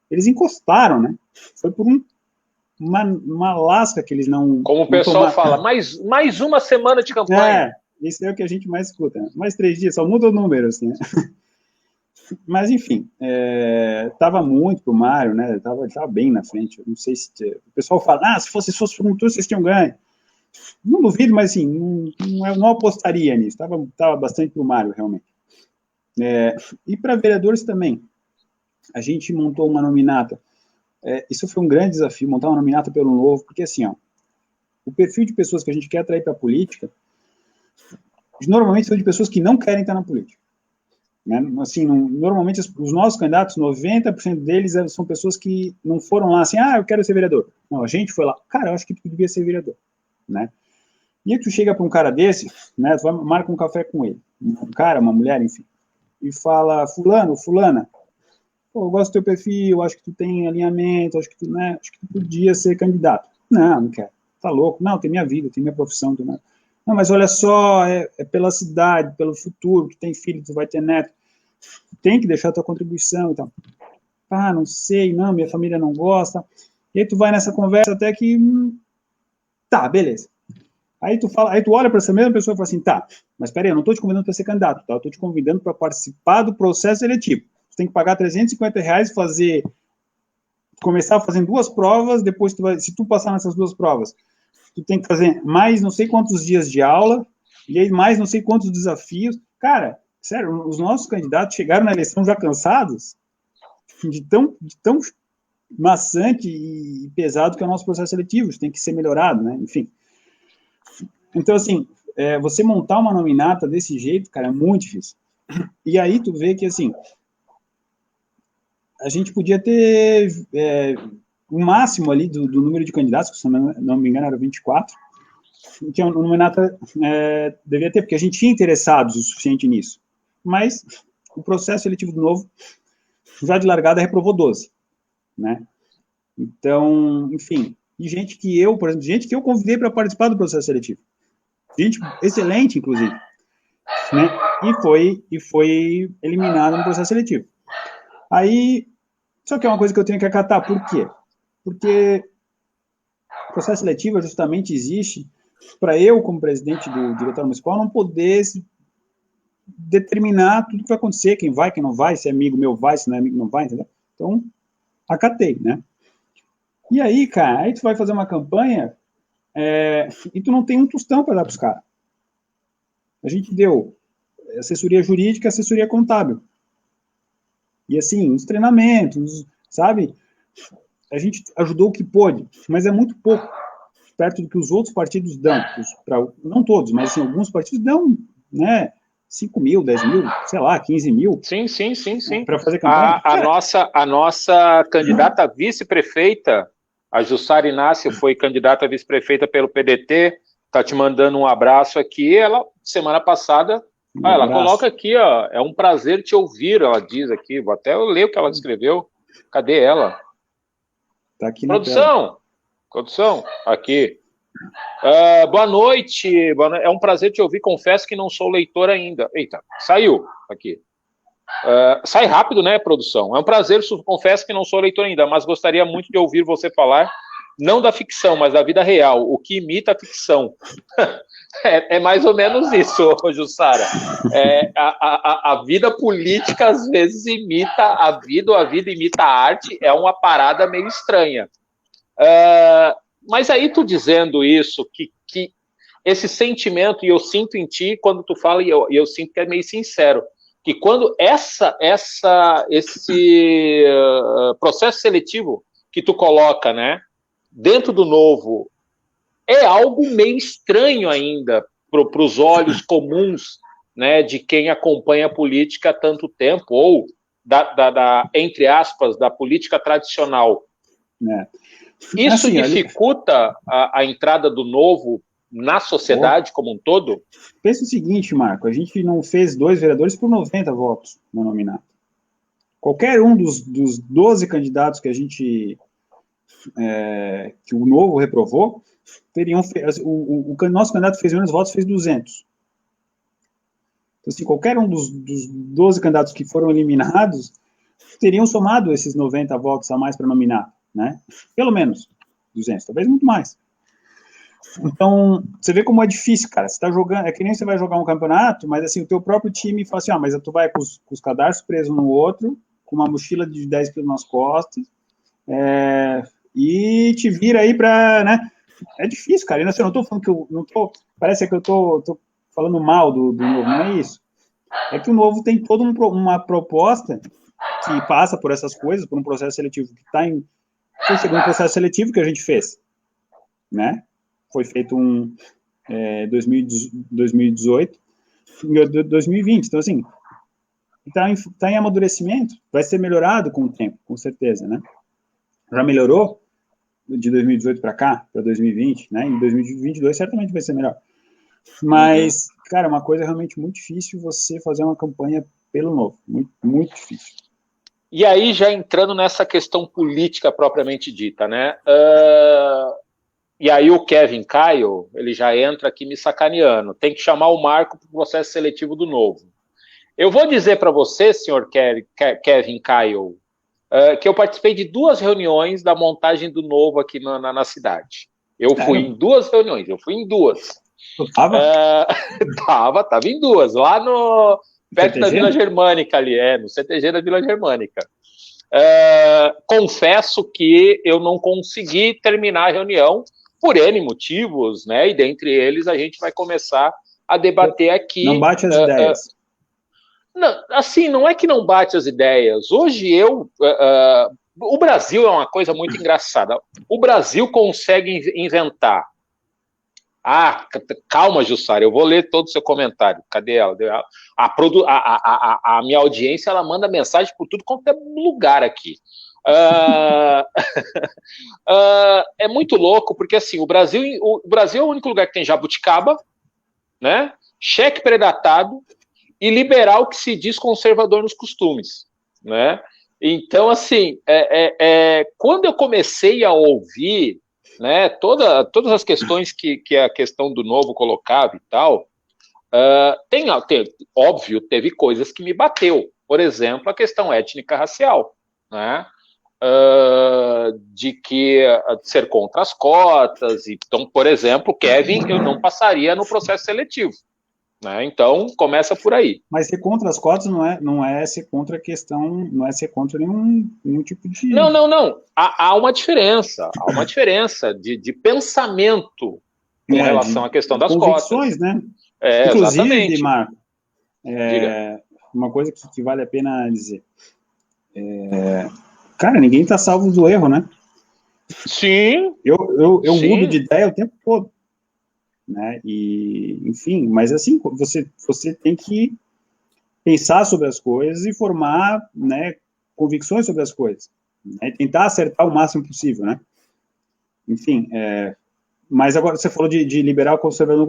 eles encostaram, né? Foi por uma lasca que eles não... Como o pessoal fala, mais uma semana de campanha. Isso é o que a gente mais escuta, né? Mais 3 dias, só muda o número, assim, né? Mas, enfim, tava muito pro Mário, né? Tava bem na frente. Eu não sei se... O pessoal fala, se fosse promotor, vocês tinham ganho. Não duvido, mas, assim, não apostaria nisso. Tava bastante pro Mário, realmente. E para vereadores também. A gente montou uma nominata. Isso foi um grande desafio, montar uma nominata pelo Novo, porque, assim, ó, o perfil de pessoas que a gente quer atrair para a política, normalmente são de pessoas que não querem estar na política. Né? Assim, normalmente os nossos candidatos, 90% deles são pessoas que não foram lá assim, eu quero ser vereador. Não, a gente foi lá, cara, eu acho que tu devia ser vereador, né? E aí tu chega para um cara desse, né, tu marca um café com ele, um cara, uma mulher, enfim, e fala, fulana, eu gosto do teu perfil, acho que tu tem alinhamento, acho que tu podia ser candidato. Não quero, tá louco, não, tem minha vida, tem minha profissão, tem nada. Não, mas olha só, é pela cidade, pelo futuro, que tem filho, tu vai ter neto, tem que deixar a tua contribuição e tal. Não sei, não, minha família não gosta. E aí tu vai nessa conversa até que, tá, beleza. Aí tu olha para essa mesma pessoa e fala assim, mas peraí, eu não estou te convidando para ser candidato, tá? Eu estou te convidando para participar do processo seletivo. Você tem que pagar R$350 e começar fazendo 2 provas, depois se tu passar nessas 2 provas, tu tem que fazer mais não sei quantos dias de aula, e aí mais não sei quantos desafios. Cara, sério, os nossos candidatos chegaram na eleição já cansados de tão maçante e pesado que é o nosso processo seletivo, isso tem que ser melhorado, né? Enfim. Então, assim, você montar uma nominata desse jeito, cara, é muito difícil. E aí tu vê que, assim, a gente podia ter o máximo ali do número de candidatos, que se não me engano era 24, que a nominata devia ter, porque a gente tinha interessados o suficiente nisso. Mas o processo seletivo do Novo, já de largada, reprovou 12, né? Então, enfim, e gente que eu convidei para participar do processo seletivo. Gente excelente, inclusive, né? E foi eliminado no processo seletivo. Aí, só que é uma coisa que eu tenho que acatar. Por quê? Porque o processo seletivo justamente existe para eu, como presidente do diretório municipal, não poder determinar tudo que vai acontecer, quem vai, quem não vai, se é amigo meu vai, se não é amigo não vai, entendeu? Então, acatei, né? E aí, cara, aí tu vai fazer uma campanha e tu não tem um tostão para dar para os caras. A gente deu assessoria jurídica, assessoria contábil. E assim, os treinamentos, sabe? A gente ajudou o que pôde, mas é muito pouco, perto do que os outros partidos dão. Não todos, mas assim, alguns partidos dão, né? 5 mil, 10 mil, sei lá, 15 mil. Sim. Para fazer campanha. A nossa candidata a vice-prefeita, a Jussara Inácio, foi candidata a vice-prefeita pelo PDT, tá te mandando um abraço aqui. Ela, semana passada, ela coloca aqui, ó, é um prazer te ouvir, ela diz aqui, vou até ler o que ela escreveu. Cadê ela? Tá aqui Produção, aqui. Boa noite, é um prazer te ouvir, confesso que não sou leitor ainda. Eita, saiu aqui. Sai rápido, né, produção? É um prazer, confesso que não sou leitor ainda, mas gostaria muito de ouvir você falar, não da ficção, mas da vida real, o que imita a ficção. É mais ou menos isso, Jussara. A vida política às vezes imita a vida imita a arte, é uma parada meio estranha. Mas aí tu dizendo isso, que esse sentimento, e eu sinto em ti quando tu fala, e eu sinto que é meio sincero, que quando esse processo seletivo que tu coloca, né, dentro do Novo, é algo meio estranho ainda para os olhos comuns, né, de quem acompanha a política há tanto tempo, ou entre aspas, da política tradicional. Isso assim, dificulta a entrada do novo na sociedade como um todo? Pensa o seguinte, Marco, a gente não fez 2 vereadores por 90 votos no nominato. Qualquer um dos 12 candidatos que a gente, que o novo reprovou, teriam, o nosso candidato fez menos votos, fez 200. Então, assim, qualquer um dos 12 candidatos que foram eliminados teriam somado esses 90 votos a mais para nominar, né? Pelo menos 200, talvez muito mais. Então, você vê como é difícil, cara. Você tá jogando, é que nem você vai jogar um campeonato, mas assim, o teu próprio time fala assim, mas tu vai com os cadarços presos no outro, com uma mochila de 10 quilos nas costas, e te vira aí pra, né? É difícil, cara. E assim, eu não tô falando que eu não tô, parece que eu tô falando mal do novo, não é isso. É que o novo tem toda uma proposta que passa por essas coisas, por um processo seletivo que está em... Foi o segundo processo seletivo que a gente fez, né? Foi feito 2018 e 2020. Então, assim, está em amadurecimento, vai ser melhorado com o tempo, com certeza, né? Já melhorou de 2018 para cá, para 2020, né? Em 2022 certamente vai ser melhor. Mas, cara, uma coisa realmente muito difícil você fazer uma campanha pelo novo. Muito, muito difícil. E aí, já entrando nessa questão política propriamente dita, né? E aí o Kevin Kyle, ele já entra aqui me sacaneando. Tem que chamar o Marco para o processo seletivo do novo. Eu vou dizer para você, senhor Kevin Kyle, que eu participei de 2 reuniões da montagem do novo aqui na cidade. Eu fui em 2 reuniões, Tava em 2, lá no... perto da Vila Germânica ali, no CTG da Vila Germânica. Confesso que eu não consegui terminar a reunião por N motivos, né? E dentre eles a gente vai começar a debater aqui. Não bate as ideias. Não, assim, não é que não bate as ideias. Hoje o Brasil é uma coisa muito engraçada. O Brasil consegue inventar. Calma, Jussara, eu vou ler todo o seu comentário. Cadê ela? A minha audiência, ela manda mensagem por tudo quanto é lugar aqui. É muito louco, porque assim, o Brasil é o único lugar que tem jabuticaba, né? Cheque predatado e liberal que se diz conservador nos costumes, né? Então, assim, quando eu comecei a ouvir, né, todas as questões que a questão do novo colocava e tal, óbvio, teve coisas que me bateu. Por exemplo, a questão étnica racial, né? De ser contra as cotas. Então, por exemplo, Kevin, eu não passaria no processo seletivo. Né? Então, começa por aí. Mas ser contra as cotas não é ser contra a questão, não é ser contra nenhum tipo de... Não. Há uma diferença. Há uma diferença de pensamento com relação à questão das convicções, cotas. Né? Inclusive, exatamente. Marco, uma coisa que vale a pena dizer. Cara, ninguém está salvo do erro, né? Sim. Eu mudo de ideia o tempo todo. Né? E, enfim, mas assim, você tem que pensar sobre as coisas e formar, né, convicções sobre as coisas, né? Tentar acertar o máximo possível, né? Enfim, mas agora você falou de liberal, conservador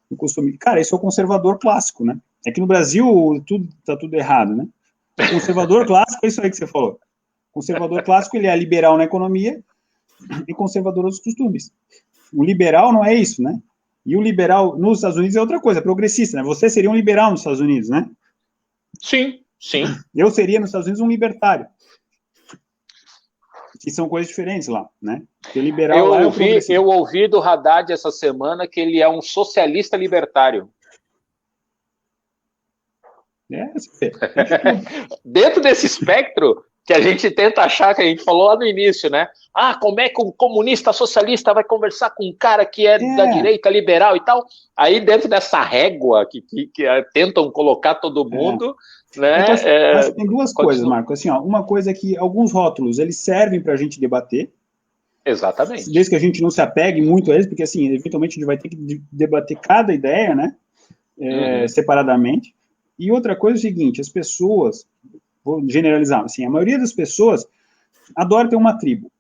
no costume. Cara, isso é o conservador clássico, né? É que no Brasil tá tudo errado, né? O conservador clássico é isso aí que você falou. O conservador clássico, ele é liberal na economia e conservador nos costumes. O liberal não é isso, né? E o liberal nos Estados Unidos é outra coisa, progressista, né? Você seria um liberal nos Estados Unidos, né? Sim. Eu seria nos Estados Unidos um libertário. Que são coisas diferentes lá, né? Porque liberal eu ouvi do Haddad essa semana que ele é um socialista libertário. Dentro desse espectro que a gente tenta achar, que a gente falou lá no início, né? Como é que um comunista socialista vai conversar com um cara que é da direita liberal e tal? Aí dentro dessa régua que tentam colocar todo mundo, né? Acho que tem 2 coisas, Marco. Assim, uma coisa é que alguns rótulos, eles servem para a gente debater. Exatamente. Desde que a gente não se apegue muito a eles, porque assim, eventualmente a gente vai ter que debater cada ideia, né? Separadamente. E outra coisa é o seguinte, as pessoas, vou generalizar, assim, a maioria das pessoas adora ter uma tribo.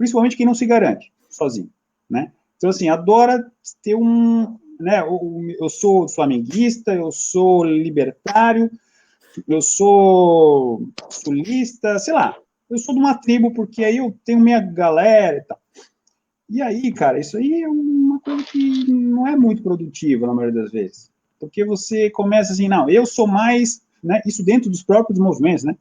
principalmente quem não se garante sozinho, né? Então, assim, adora ter né, eu sou flamenguista, eu sou libertário, eu sou sulista, sei lá, eu sou de uma tribo porque aí eu tenho minha galera e tal. E aí, cara, isso aí é uma coisa que não é muito produtiva na maioria das vezes, porque você começa assim, não, eu sou mais, né, isso dentro dos próprios movimentos, né,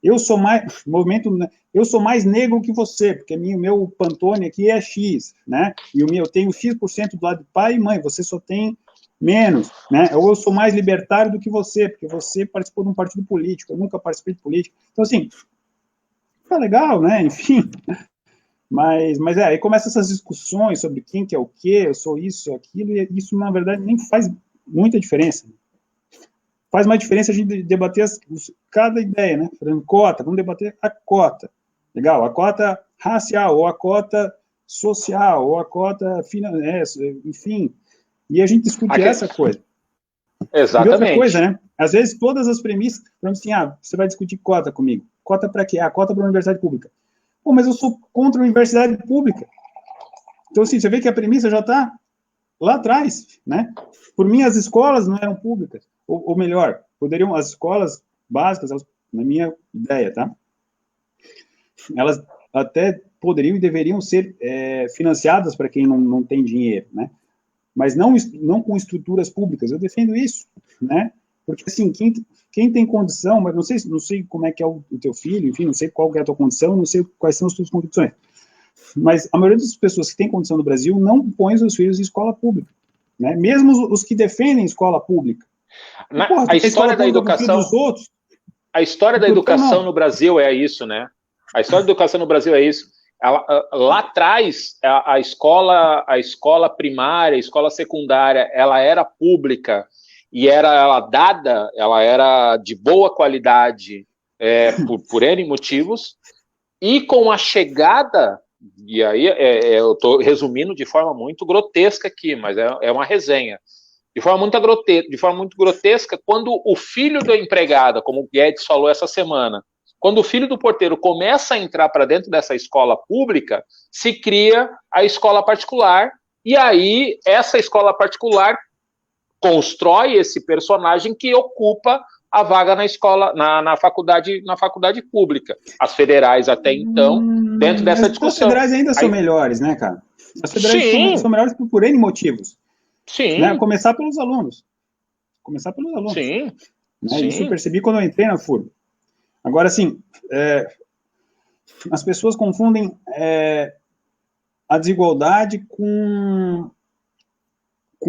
eu sou mais negro que você, porque meu Pantone aqui é X, né, e eu tenho X% do lado de pai e mãe, você só tem menos, né, ou eu sou mais libertário do que você, porque você participou de um partido político, eu nunca participei de política, então assim, tá legal, né, enfim, mas aí começa essas discussões sobre quem que é o quê, eu sou isso, aquilo, e isso, na verdade, nem faz muita diferença. Faz mais diferença a gente debater cada ideia, né? Por exemplo, cota, vamos debater a cota. Legal, a cota racial, ou a cota social, ou a cota financeira, enfim. E a gente discute essa coisa. Exatamente. E outra coisa, né? Às vezes todas as premissas, por exemplo, assim, você vai discutir cota comigo. Cota para quê? Cota para a universidade pública. Pô, mas eu sou contra a universidade pública. Então, assim, você vê que a premissa já está lá atrás, né? Por mim, as escolas não eram públicas. Ou melhor, as escolas básicas, na minha ideia, tá? Elas até poderiam e deveriam ser financiadas para quem não tem dinheiro, né? Mas não com estruturas públicas. Eu defendo isso, né? Porque, assim, quem tem condição, mas não sei como é que é o teu filho, enfim, não sei qual que é a tua condição, não sei quais são as tuas condições. Mas a maioria das pessoas que têm condição no Brasil não põe os seus filhos em escola pública, né? Mesmo os que defendem escola pública. A história da educação, a história da educação no Brasil é isso, né? A história da educação no Brasil é isso. Lá atrás, a escola primária, a escola secundária, ela era pública e ela era de boa qualidade por N motivos, e com a chegada, e aí eu estou resumindo de forma muito grotesca aqui, mas é uma resenha, de forma muito grotesca, quando o filho da empregada, como o Guedes falou essa semana, quando o filho do porteiro começa a entrar para dentro dessa escola pública, se cria a escola particular, e aí essa escola particular constrói esse personagem que ocupa a vaga na escola, na faculdade pública. As federais até então, dentro dessa discussão. As federais ainda são melhores, né, cara? As federais são melhores por N motivos. Sim. Né? Começar pelos alunos. Sim. Né? Isso eu percebi quando eu entrei na FURB. Agora, assim, as pessoas confundem a desigualdade com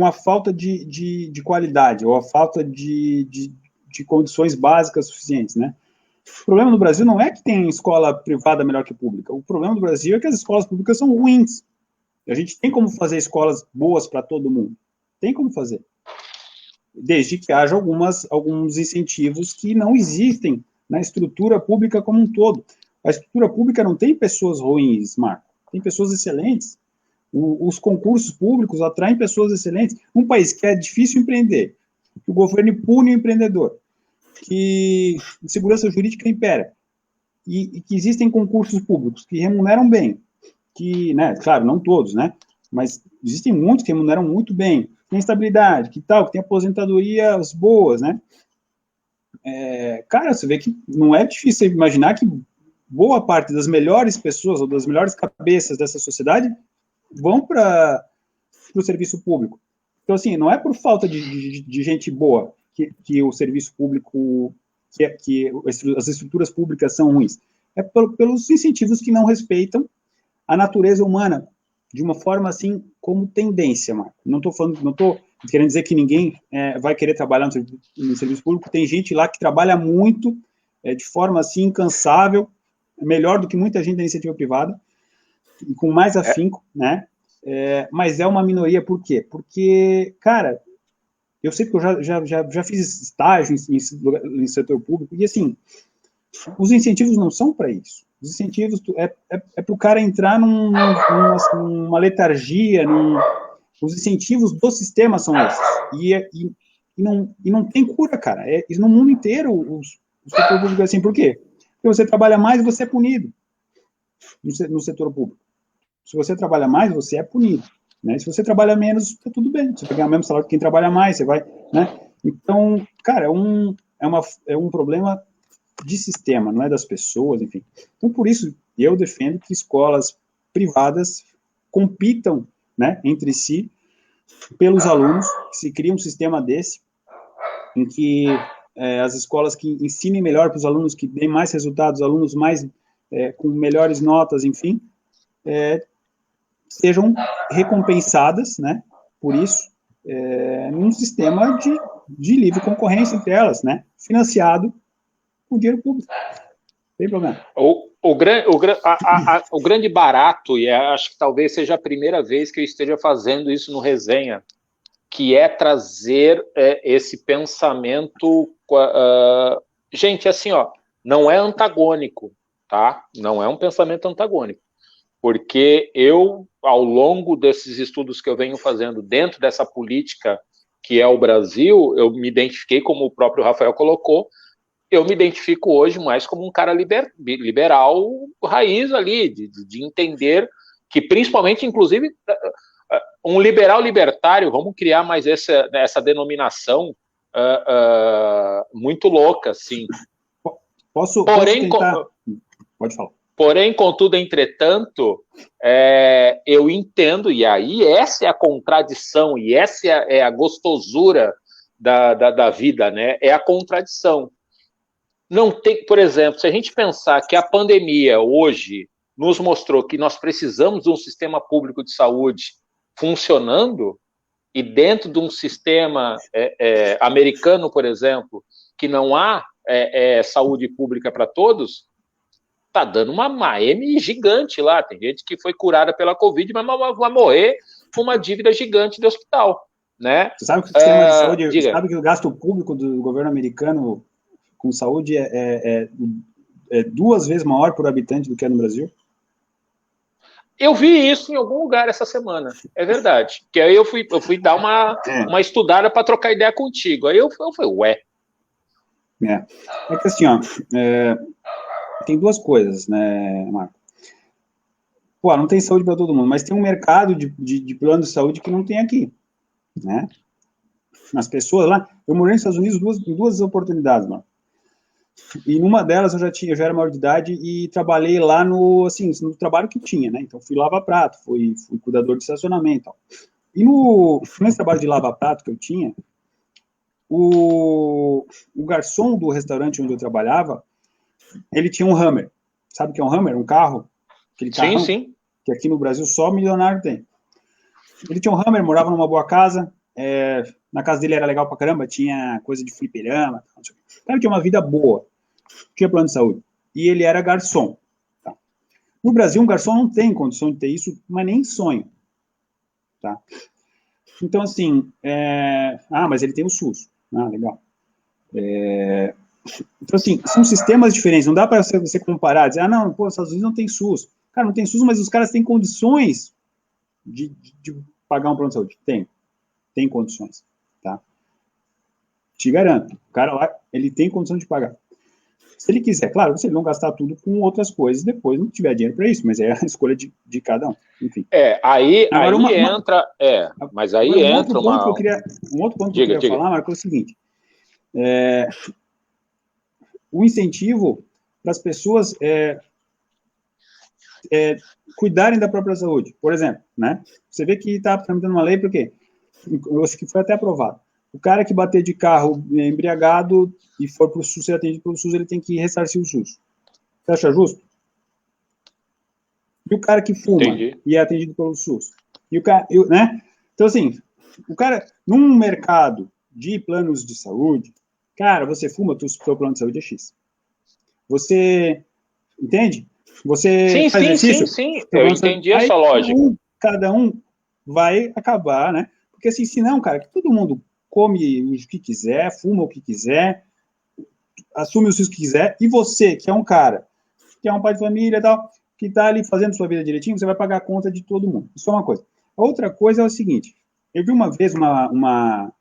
a falta de qualidade, ou a falta de condições básicas suficientes, né? O problema no Brasil não é que tem escola privada melhor que pública. O problema do Brasil é que as escolas públicas são ruins. A gente tem como fazer escolas boas para todo mundo. Tem como fazer. Desde que haja alguns incentivos que não existem na estrutura pública como um todo. A estrutura pública não tem pessoas ruins, Marco. Tem pessoas excelentes. Os concursos públicos atraem pessoas excelentes. Um país que é difícil empreender, que o governo pune o empreendedor, que segurança jurídica impera, e que existem concursos públicos que remuneram bem, que, né, claro, não todos, né, mas existem muitos que remuneram muito bem, tem estabilidade, que tem aposentadorias boas, né, cara, você vê que não é difícil imaginar que boa parte das melhores pessoas, ou das melhores cabeças dessa sociedade, vão para o serviço público. Então, assim, não é por falta de gente boa que o serviço público, que as estruturas públicas são ruins. É pelos incentivos que não respeitam a natureza humana de uma forma, assim, como tendência, Marco. Não estou querendo dizer que ninguém vai querer trabalhar no serviço público. Tem gente lá que trabalha muito, de forma, assim, incansável, melhor do que muita gente da iniciativa privada, e com mais afinco, né? Mas é uma minoria, por quê? Porque, cara, eu sei que eu já fiz estágio em setor público, e assim, os incentivos não são para isso. Os incentivos é para o cara entrar numa letargia, os incentivos do sistema são esses. E não tem cura, cara. Isso no mundo inteiro, o setor público é assim. Por quê? Porque você trabalha mais e você é punido no setor público. Se você trabalha mais, você é punido, né? Se você trabalha menos, tá tudo bem. Você vai ganhar o mesmo salário que quem trabalha mais, você vai, né? Então, cara, é um problema de sistema, não é das pessoas, enfim. Então, por isso, eu defendo que escolas privadas compitam, né, entre si, pelos alunos, que se cria um sistema desse, em que as escolas que ensinem melhor para os alunos, que deem mais resultados, alunos mais com melhores notas, enfim, sejam recompensadas, né, por isso, num sistema de livre concorrência entre elas, né, financiado com dinheiro público. Não tem problema. O grande barato, e acho que talvez seja a primeira vez que eu esteja fazendo isso no Resenha, que é trazer esse pensamento... gente, assim, ó, não é antagônico, tá? Não é um pensamento antagônico. Porque eu, ao longo desses estudos que eu venho fazendo dentro dessa política que é o Brasil, eu me identifiquei, como o próprio Rafael colocou, eu me identifico hoje mais como um cara liberal raiz ali, de entender que principalmente, inclusive, um liberal libertário, vamos criar mais essa denominação muito louca, assim. Posso tentar? Pode falar. Porém, contudo, entretanto, eu entendo, e aí essa é a contradição, e essa é a gostosura da vida, né? É a contradição. Não tem, por exemplo, se a gente pensar que a pandemia hoje nos mostrou que nós precisamos de um sistema público de saúde funcionando, e dentro de um sistema americano, por exemplo, que não há saúde pública para todos, tá dando uma M gigante lá. Tem gente que foi curada pela Covid, mas vai morrer com uma dívida gigante de hospital, né? Você sabe que o sistema de saúde, sabe que o gasto público do governo americano com saúde é 2 vezes maior por habitante do que é no Brasil? Eu vi isso em algum lugar essa semana, é verdade. Que aí eu fui dar uma estudada para trocar ideia contigo. Aí eu falei, ué. É que assim, ó, tem 2 coisas, né, Marco? Pô, não tem saúde para todo mundo, mas tem um mercado de plano de saúde que não tem aqui, né? As pessoas lá, eu morei nos Estados Unidos em 2 oportunidades, Marco. E numa delas eu já era maior de idade e trabalhei lá no trabalho que tinha, né? Então fui lava-prato, fui cuidador de estacionamento e tal. E nesse trabalho de lava-prato que eu tinha, o garçom do restaurante onde eu trabalhava, ele tinha um Hummer. Sabe o que é um Hummer? Um carro? Aquele carrão, sim. Que aqui no Brasil só milionário tem. Ele tinha um Hummer, morava numa boa casa, na casa dele era legal pra caramba, tinha coisa de fliperama, ele tinha uma vida boa, tinha plano de saúde. E ele era garçom. Tá? No Brasil, um garçom não tem condição de ter isso, mas nem sonho. Tá? Então, assim, mas ele tem o SUS. Ah, legal. Então, assim, são sistemas diferentes, não dá para você comparar, dizer, não, pô, os Estados Unidos não tem SUS. Cara, não tem SUS, mas os caras têm condições de pagar um plano de saúde. Tem condições, tá? Te garanto, o cara lá, ele tem condição de pagar. Se ele quiser, claro, se ele não gastar tudo com outras coisas, depois não tiver dinheiro para isso, mas é a escolha de cada um, enfim. Aí entra, mas aí agora, entra um outro ponto que eu queria falar, Marco, é o seguinte, o incentivo para as pessoas cuidarem da própria saúde, por exemplo, né? Você vê que está tramitando uma lei, porque eu acho que foi até aprovado. O cara que bater de carro embriagado e for para o SUS, ser atendido pelo SUS, ele tem que ressarcir o SUS. Você acha justo? E o cara que fuma e é atendido pelo SUS? E o cara, né? Então, assim, o cara, num mercado de planos de saúde, cara, você fuma, o seu plano de saúde é X. Você, entende? Você faz exercício? Sim. Eu entendi essa lógica. Cada um vai acabar, né? Porque assim, se não, cara, que todo mundo come o que quiser, fuma o que quiser, assume os riscos que quiser, e você, que é um cara, que é um pai de família e tal, que tá ali fazendo sua vida direitinho, você vai pagar a conta de todo mundo. Isso é uma coisa. A outra coisa é o seguinte, eu vi uma vez uma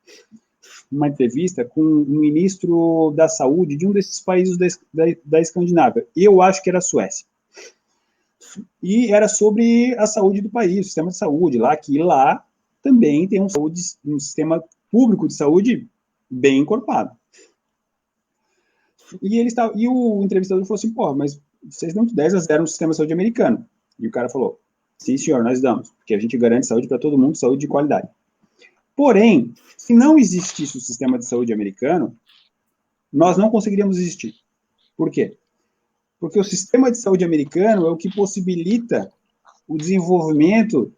entrevista com um ministro da saúde de um desses países da Escandinávia, e eu acho que era a Suécia. e era sobre a saúde do país, o sistema de saúde, que lá também tem um sistema público de saúde bem encorpado. E o entrevistador falou assim, pô, mas vocês dão de 10-0 no sistema de saúde americano. E o cara falou, sim, senhor, nós damos, porque a gente garante saúde para todo mundo, saúde de qualidade. Porém, se não existisse o sistema de saúde americano, nós não conseguiríamos existir. Por quê? Porque o sistema de saúde americano é o que possibilita o desenvolvimento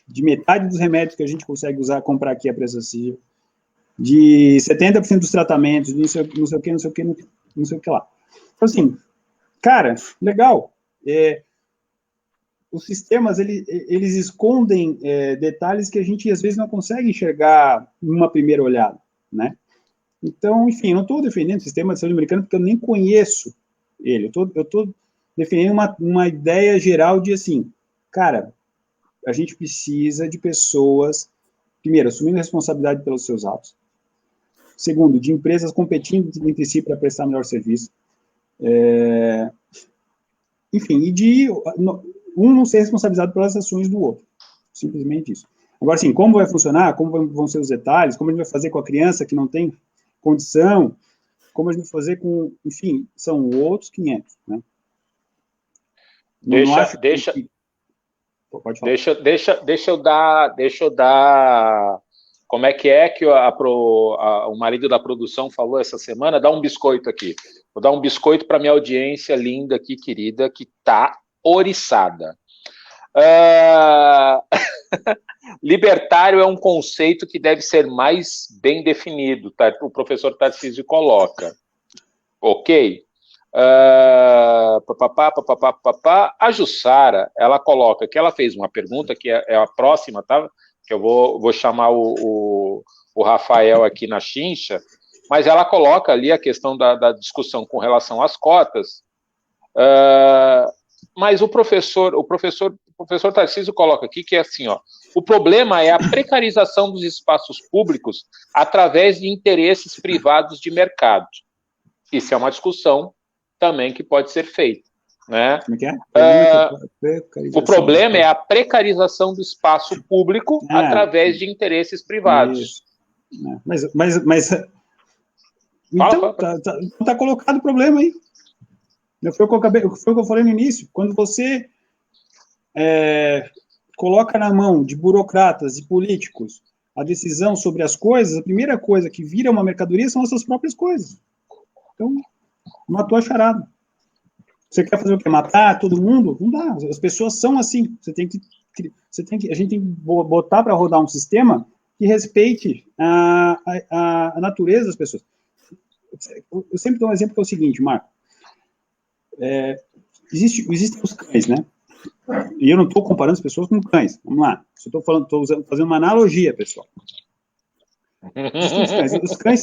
de metade dos remédios que a gente consegue comprar aqui a preço acessível, de 70% dos tratamentos, de não sei o que lá. Então, assim, cara, legal. Os sistemas, eles escondem detalhes que a gente, às vezes, não consegue enxergar numa primeira olhada, né? Então, enfim, não estou defendendo o sistema de saúde americano porque eu nem conheço ele. Eu estou defendendo uma ideia geral de, assim, cara, a gente precisa de pessoas, primeiro, assumindo a responsabilidade pelos seus atos. Segundo, de empresas competindo entre si para prestar melhor serviço. Enfim, e de um não ser responsabilizado pelas ações do outro. Simplesmente isso. Agora, assim, como vai funcionar, como vão ser os detalhes, como a gente vai fazer com a criança que não tem condição, como a gente vai fazer com... Enfim, são outros 500, né? Deixa eu dar... Como é que o marido da produção falou essa semana? Dá um biscoito aqui. Vou dar um biscoito para minha audiência linda aqui, querida, que tá oriçada. Libertário é um conceito que deve ser mais bem definido, tá? O professor Tarcísio coloca. Ok? A Jussara, ela coloca que ela fez uma pergunta, que é a próxima, tá? Que eu vou chamar o Rafael aqui na chincha, mas ela coloca ali a questão da discussão com relação às cotas, mas o professor Tarcísio coloca aqui que é assim, ó, o problema é a precarização dos espaços públicos através de interesses privados de mercado. Isso é uma discussão também que pode ser feita. Né? O problema é a precarização do espaço público através de interesses privados. Mas então, tá colocado o problema aí. Foi o que eu falei no início. Quando você coloca na mão de burocratas e políticos a decisão sobre as coisas, a primeira coisa que vira uma mercadoria são as suas próprias coisas. Então, matou a charada. Você quer fazer o quê? Matar todo mundo? Não dá. As pessoas são assim. A gente tem que botar para rodar um sistema que respeite a natureza das pessoas. Eu sempre dou um exemplo que é o seguinte, Marco. Existem os cães, né? E eu não estou comparando as pessoas com cães. Vamos lá. Estou fazendo uma analogia, pessoal.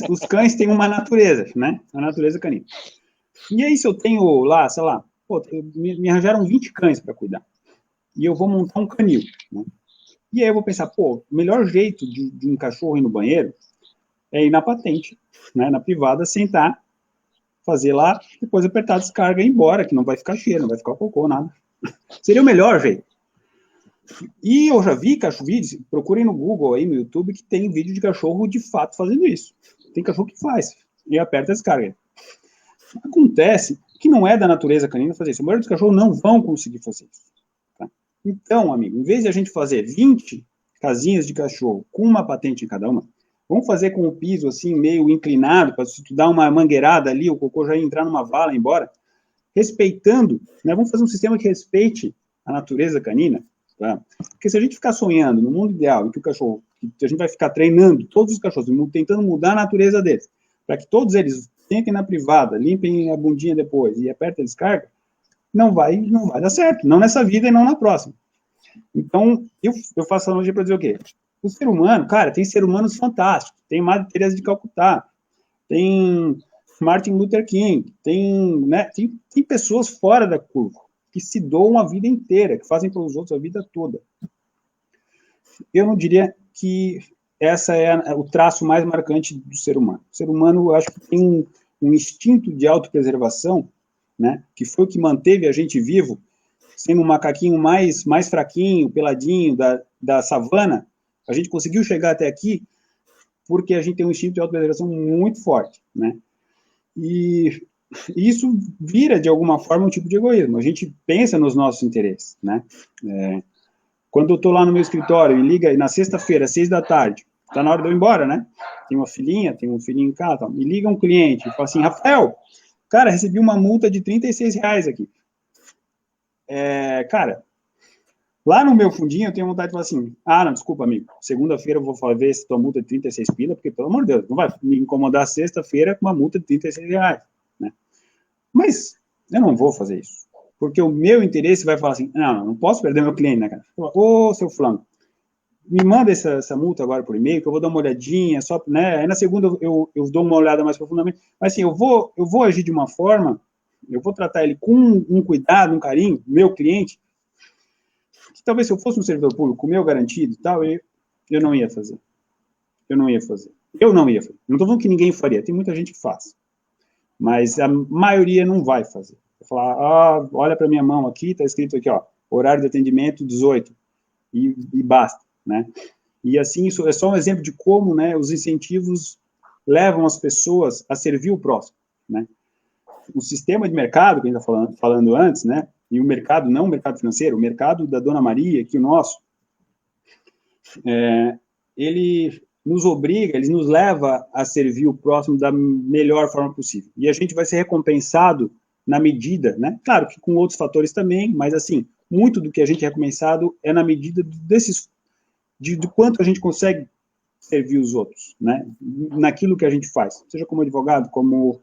Os cães têm uma natureza, né? A natureza canina. E aí, se eu tenho lá, sei lá, me arranjaram 20 cães para cuidar. E eu vou montar um canil, né? E aí eu vou pensar, o melhor jeito de um cachorro ir no banheiro é ir na patente, né, na privada, sentar, fazer lá, depois apertar a descarga e ir embora, que não vai ficar cheiro, não vai ficar cocô, nada. Seria o melhor jeito. E eu já vi vídeos, procurem no Google aí, no YouTube, que tem vídeo de cachorro de fato fazendo isso. Tem cachorro que faz, e aperta a descarga. Acontece que não é da natureza canina fazer isso. A maioria dos cachorros não vão conseguir fazer isso. Tá? Então, amigo, em vez de a gente fazer 20 casinhas de cachorro com uma patente em cada uma, vamos fazer com o piso assim, meio inclinado, para se tu dar uma mangueirada ali, o cocô já entrar numa vala e ir embora, respeitando, né? Vamos fazer um sistema que respeite a natureza canina. Tá? Porque se a gente ficar sonhando no mundo ideal, em que que a gente vai ficar treinando todos os cachorros, tentando mudar a natureza deles, para que todos eles tentem na privada, limpem a bundinha depois e apertem a descarga, não vai dar certo. Não nessa vida e não na próxima. Então, eu faço analogia para dizer o quê? O ser humano, cara, tem seres humanos fantásticos. Tem Madre Teresa de Calcutá, tem Martin Luther King, tem pessoas fora da curva, que se doam a vida inteira, que fazem pelos outros a vida toda. Eu não diria que essa é o traço mais marcante do ser humano. O ser humano, eu acho que tem um instinto de autopreservação, né, que foi o que manteve a gente vivo sendo um macaquinho mais fraquinho, peladinho, da savana, a gente conseguiu chegar até aqui porque a gente tem um instinto de autopreservação muito forte, né? E isso vira, de alguma forma, um tipo de egoísmo. A gente pensa nos nossos interesses, né? Quando eu estou lá no meu escritório e liga, na sexta-feira, às 6 da tarde, está na hora de eu ir embora, né? Tem uma filhinha, tem um filhinho em casa, tal. Me liga um cliente e fala assim, Rafael, cara, recebi uma multa de R$ 36 aqui. Cara, lá no meu fundinho eu tenho vontade de falar assim, não, desculpa, amigo, segunda-feira eu vou ver se tua multa é 36 pila, porque, pelo amor de Deus, não vai me incomodar sexta-feira com uma multa de R$ 36, né? Mas eu não vou fazer isso, porque o meu interesse vai falar assim, não posso perder meu cliente, né, cara? Ô, seu fulano, me manda essa multa agora por e-mail, que eu vou dar uma olhadinha, só, né? Aí na segunda eu dou uma olhada mais profundamente, mas assim, eu vou agir de uma forma, eu vou tratar ele com um cuidado, um carinho, meu cliente, que talvez se eu fosse um servidor público, meu garantido e tal, eu não ia fazer. Eu não ia fazer. Não estou falando que ninguém faria, tem muita gente que faz. Mas a maioria não vai fazer. Vai falar, olha para minha mão aqui, está escrito aqui, ó, horário de atendimento 18, e basta, né? E assim, isso é só um exemplo de como, né, os incentivos levam as pessoas a servir o próximo, né? O sistema de mercado, que a gente está falando antes, né, e o mercado, não o mercado financeiro, o mercado da Dona Maria, que o nosso, ele nos obriga, ele nos leva a servir o próximo da melhor forma possível. E a gente vai ser recompensado na medida, né? Claro que com outros fatores também, mas assim, muito do que a gente é recompensado é na medida de quanto a gente consegue servir os outros, né? Naquilo que a gente faz, seja como advogado, como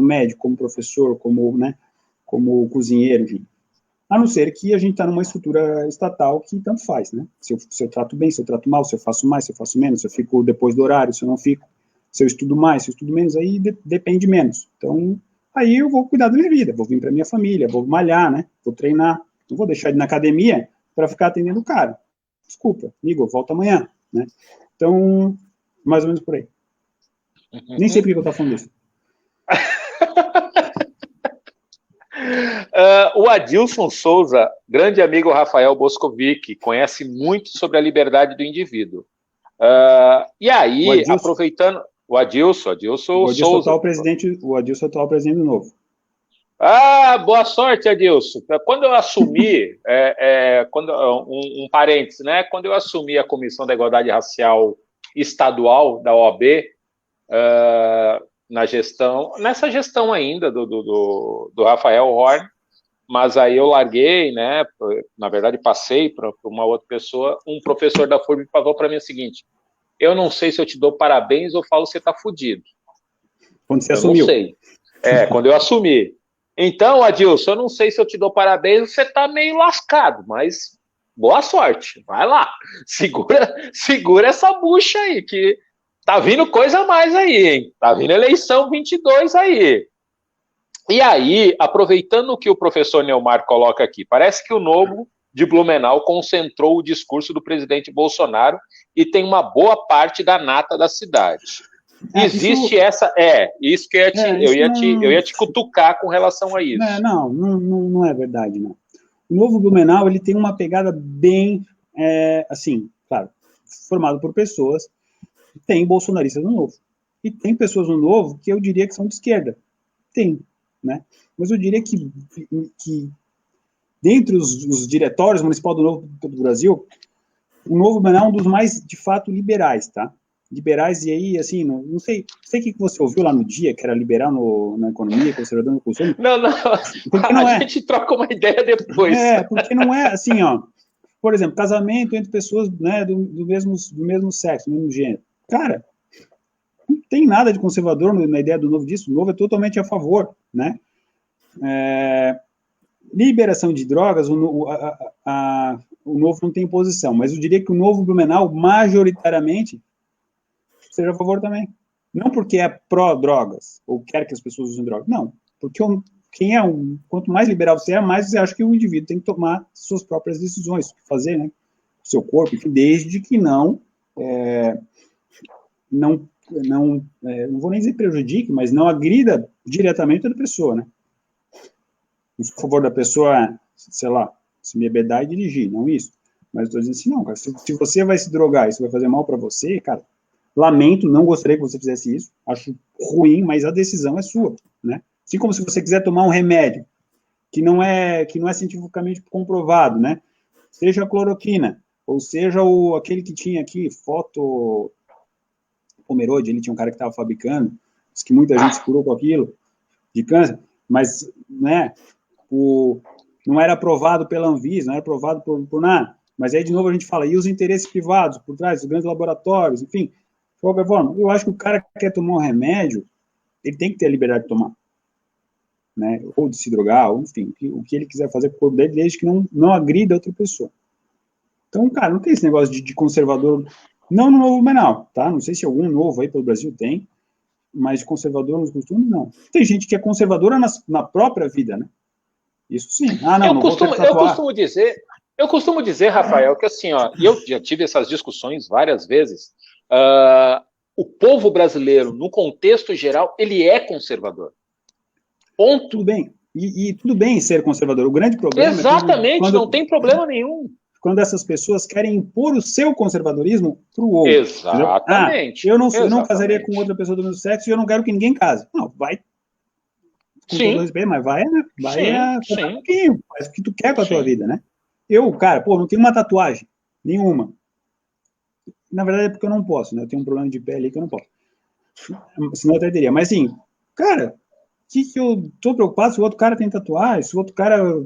médico, como professor, como cozinheiro, enfim. A não ser que a gente está numa estrutura estatal que tanto faz, né? Se eu trato bem, se eu trato mal, se eu faço mais, se eu faço menos, se eu fico depois do horário, se eu não fico, se eu estudo mais, se eu estudo menos, aí depende menos. Então, aí eu vou cuidar da minha vida, vou vir para minha família, vou malhar, né? Vou treinar, não vou deixar de ir na academia para ficar atendendo o cara. Desculpa, amigo, eu volto amanhã, né? Então, mais ou menos por aí. Nem sei por que eu estou falando isso. O Adilson Souza, grande amigo Rafael Boscovic, conhece muito sobre a liberdade do indivíduo. E aí, aproveitando... O Adilson Souza. O Adilson é o atual presidente do Novo. Boa sorte, Adilson. Quando eu assumi, um parênteses, né? Quando eu assumi a Comissão da Igualdade Racial Estadual da OAB, nessa gestão ainda do Rafael Horn, mas aí eu larguei, né? Na verdade, passei para uma outra pessoa. Um professor da FURB falou para mim o seguinte: eu não sei se eu te dou parabéns ou falo que você está fudido. Quando você assumiu? Não sei. Quando eu assumi. Então, Adilson, eu não sei se eu te dou parabéns ou você está meio lascado, mas boa sorte. Vai lá. Segura essa bucha aí, que tá vindo coisa a mais aí, hein? Tá vindo eleição 22 aí. E aí, aproveitando o que o professor Neumar coloca aqui, parece que o Novo de Blumenau concentrou o discurso do presidente Bolsonaro e tem uma boa parte da nata da cidade. Existe isso que eu ia te cutucar com relação a isso. Não é verdade, não. O Novo Blumenau, ele tem uma pegada bem, assim, claro, formado por pessoas, tem bolsonaristas no Novo. E tem pessoas no Novo que eu diria que são de esquerda. Tem, né? Mas eu diria que dentre os diretórios municipais do Novo do Brasil, o Novo Blumenau é um dos mais, de fato, liberais, tá? Liberais, e aí, assim, não sei o que você ouviu lá no dia, que era liberal na economia, conservador no consumo. Não. A gente troca uma ideia depois. Porque não é assim, ó. Por exemplo, casamento entre pessoas, né, do mesmo sexo, do mesmo gênero. Cara, não tem nada de conservador na ideia do Novo disso. O Novo é totalmente a favor, né? Liberação de drogas, o Novo não tem posição, mas eu diria que o Novo Blumenau, majoritariamente, seja a favor também. Não porque é pró-drogas, ou quer que as pessoas usem drogas. Não, porque quanto mais liberal você é, mais você acha que o indivíduo tem que tomar suas próprias decisões, fazer, né? O seu corpo, enfim, desde que não vou nem dizer prejudique, mas não agrida diretamente a pessoa, né? Não sou a favor da pessoa, sei lá, se embebedar e dirigir, não isso. Mas eu tô dizendo assim, não, cara, se você vai se drogar, isso vai fazer mal para você, cara, lamento, não gostaria que você fizesse isso, acho ruim, mas a decisão é sua, né? Assim como se você quiser tomar um remédio que não é cientificamente comprovado, né? Seja a cloroquina, ou seja aquele que tinha aqui, Pomerode, ele tinha um cara que estava fabricando, diz que muita gente se curou com aquilo, de câncer, mas, né, não era aprovado pela Anvisa, não era aprovado por nada. Mas aí, de novo, a gente fala, e os interesses privados por trás, os grandes laboratórios, enfim, de qualquer forma, eu acho que o cara que quer tomar um remédio, ele tem que ter a liberdade de tomar, né, ou de se drogar, ou, enfim, o que ele quiser fazer com o corpo dele, desde que não agrida outra pessoa. Então, cara, não tem esse negócio de conservador, não no novo Blumenau, tá? Não sei se algum novo aí pelo Brasil tem, mas de conservador nos costumes, não. Tem gente que é conservadora na própria vida, né? Isso sim. Ah, não, não vou ter que tatuar. Eu costumo dizer, Rafael, que assim, ó, e eu já tive essas discussões várias vezes, o povo brasileiro, no contexto geral, ele é conservador. Ponto. Tudo bem. E tudo bem ser conservador. O grande problema exatamente, não tem problema nenhum. Quando essas pessoas querem impor o seu conservadorismo para o outro. Exatamente. Eu não casaria com outra pessoa do mesmo sexo e eu não quero que ninguém case. Não, vai. Com todo respeito, mas vai um pouquinho. Faz o que tu quer com a tua vida, né? Eu, cara, não tenho uma tatuagem. Nenhuma. Na verdade é porque eu não posso, né? Eu tenho um problema de pele que eu não posso. Senão eu até teria. Mas assim, cara, que eu tô preocupado se o outro cara tem tatuagem, se o outro cara